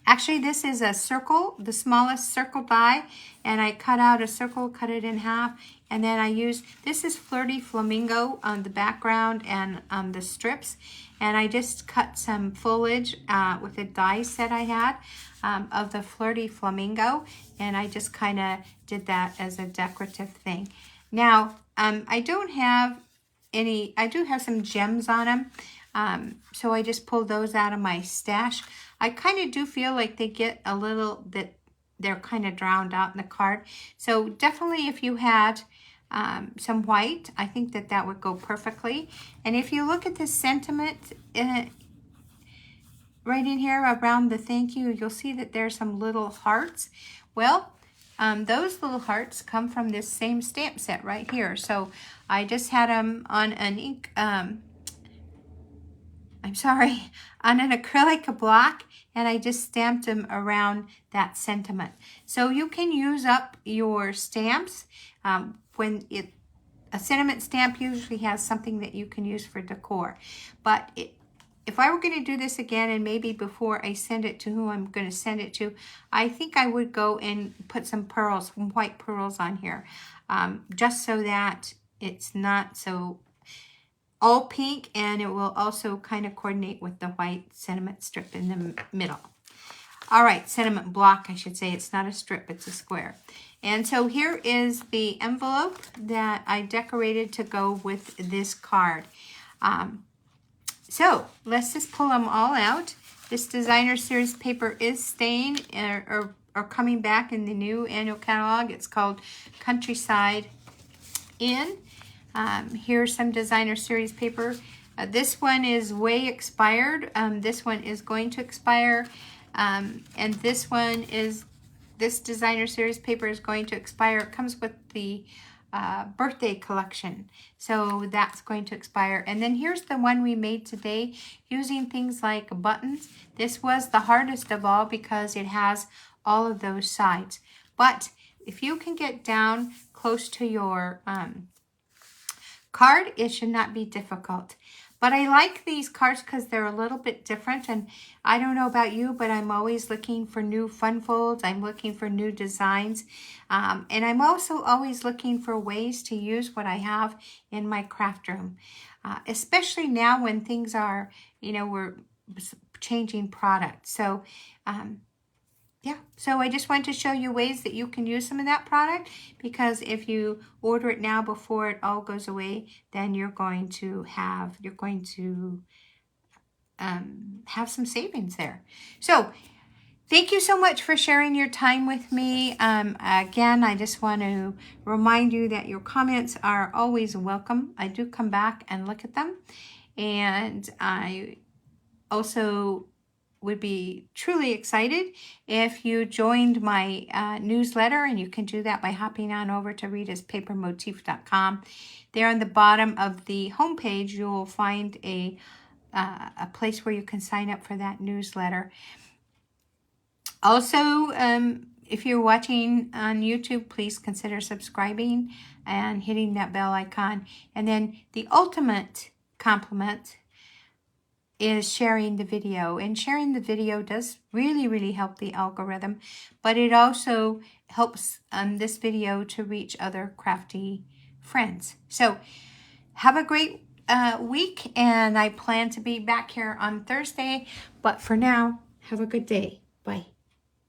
actually this is a circle, the smallest circle die, and I cut out a circle, cut it in half, and then I used, this is Flirty Flamingo on the background and on the strips, and I just cut some foliage with a die set I had of the Flirty Flamingo, and I just kind of did that as a decorative thing. Now, I don't have any, I do have some gems on them, so I just pulled those out of my stash. I kind of do feel like they get a little, that they're kind of drowned out in the card. So definitely if you had some white, I think that that would go perfectly. And if you look at the sentiment right in here around the thank you, you'll see that there's some little hearts. Well, those little hearts come from this same stamp set right here. So I just had them on an ink, on an acrylic block, and I just stamped them around that sentiment. So you can use up your stamps when a sentiment stamp usually has something that you can use for decor. But if I were going to do this again, and maybe before I send it to who I'm going to send it to, I think I would go and put some pearls, some white pearls on here, just so that it's not so all pink, and it will also kind of coordinate with the white sentiment strip in the middle. All right, sentiment block, I should say. It's not a strip, it's a square. And so here is the envelope that I decorated to go with this card. So let's just pull them all out. This designer series paper is staying or coming back in the new annual catalog. It's called Countryside Inn. Here's some designer series paper. This one is way expired. This one is going to expire. And this one is, this designer series paper is going to expire. It comes with the birthday collection. So that's going to expire. And then here's the one we made today using things like buttons. This was the hardest of all because it has all of those sides. But if you can get down close to your card, it should not be difficult. But I like these cards because they're a little bit different, and I don't know about you, but I'm always looking for new fun folds. I'm looking for new designs, and I'm also always looking for ways to use what I have in my craft room, especially now when things are, we're changing products. So yeah, so I just wanted to show you ways that you can use some of that product, because if you order it now before it all goes away, then you're going to have some savings there. So thank you so much for sharing your time with me. Again, I just want to remind you that your comments are always welcome. I do come back and look at them, and I also would be truly excited if you joined my newsletter, and you can do that by hopping on over to ritaspapermotif.com. There on the bottom of the homepage, you'll find a place where you can sign up for that newsletter. Also, if you're watching on YouTube, please consider subscribing and hitting that bell icon. And then the ultimate compliment is sharing the video. And sharing the video does really, really help the algorithm, but it also helps this video to reach other crafty friends. So have a great week, and I plan to be back here on Thursday, but for now, have a good day. Bye.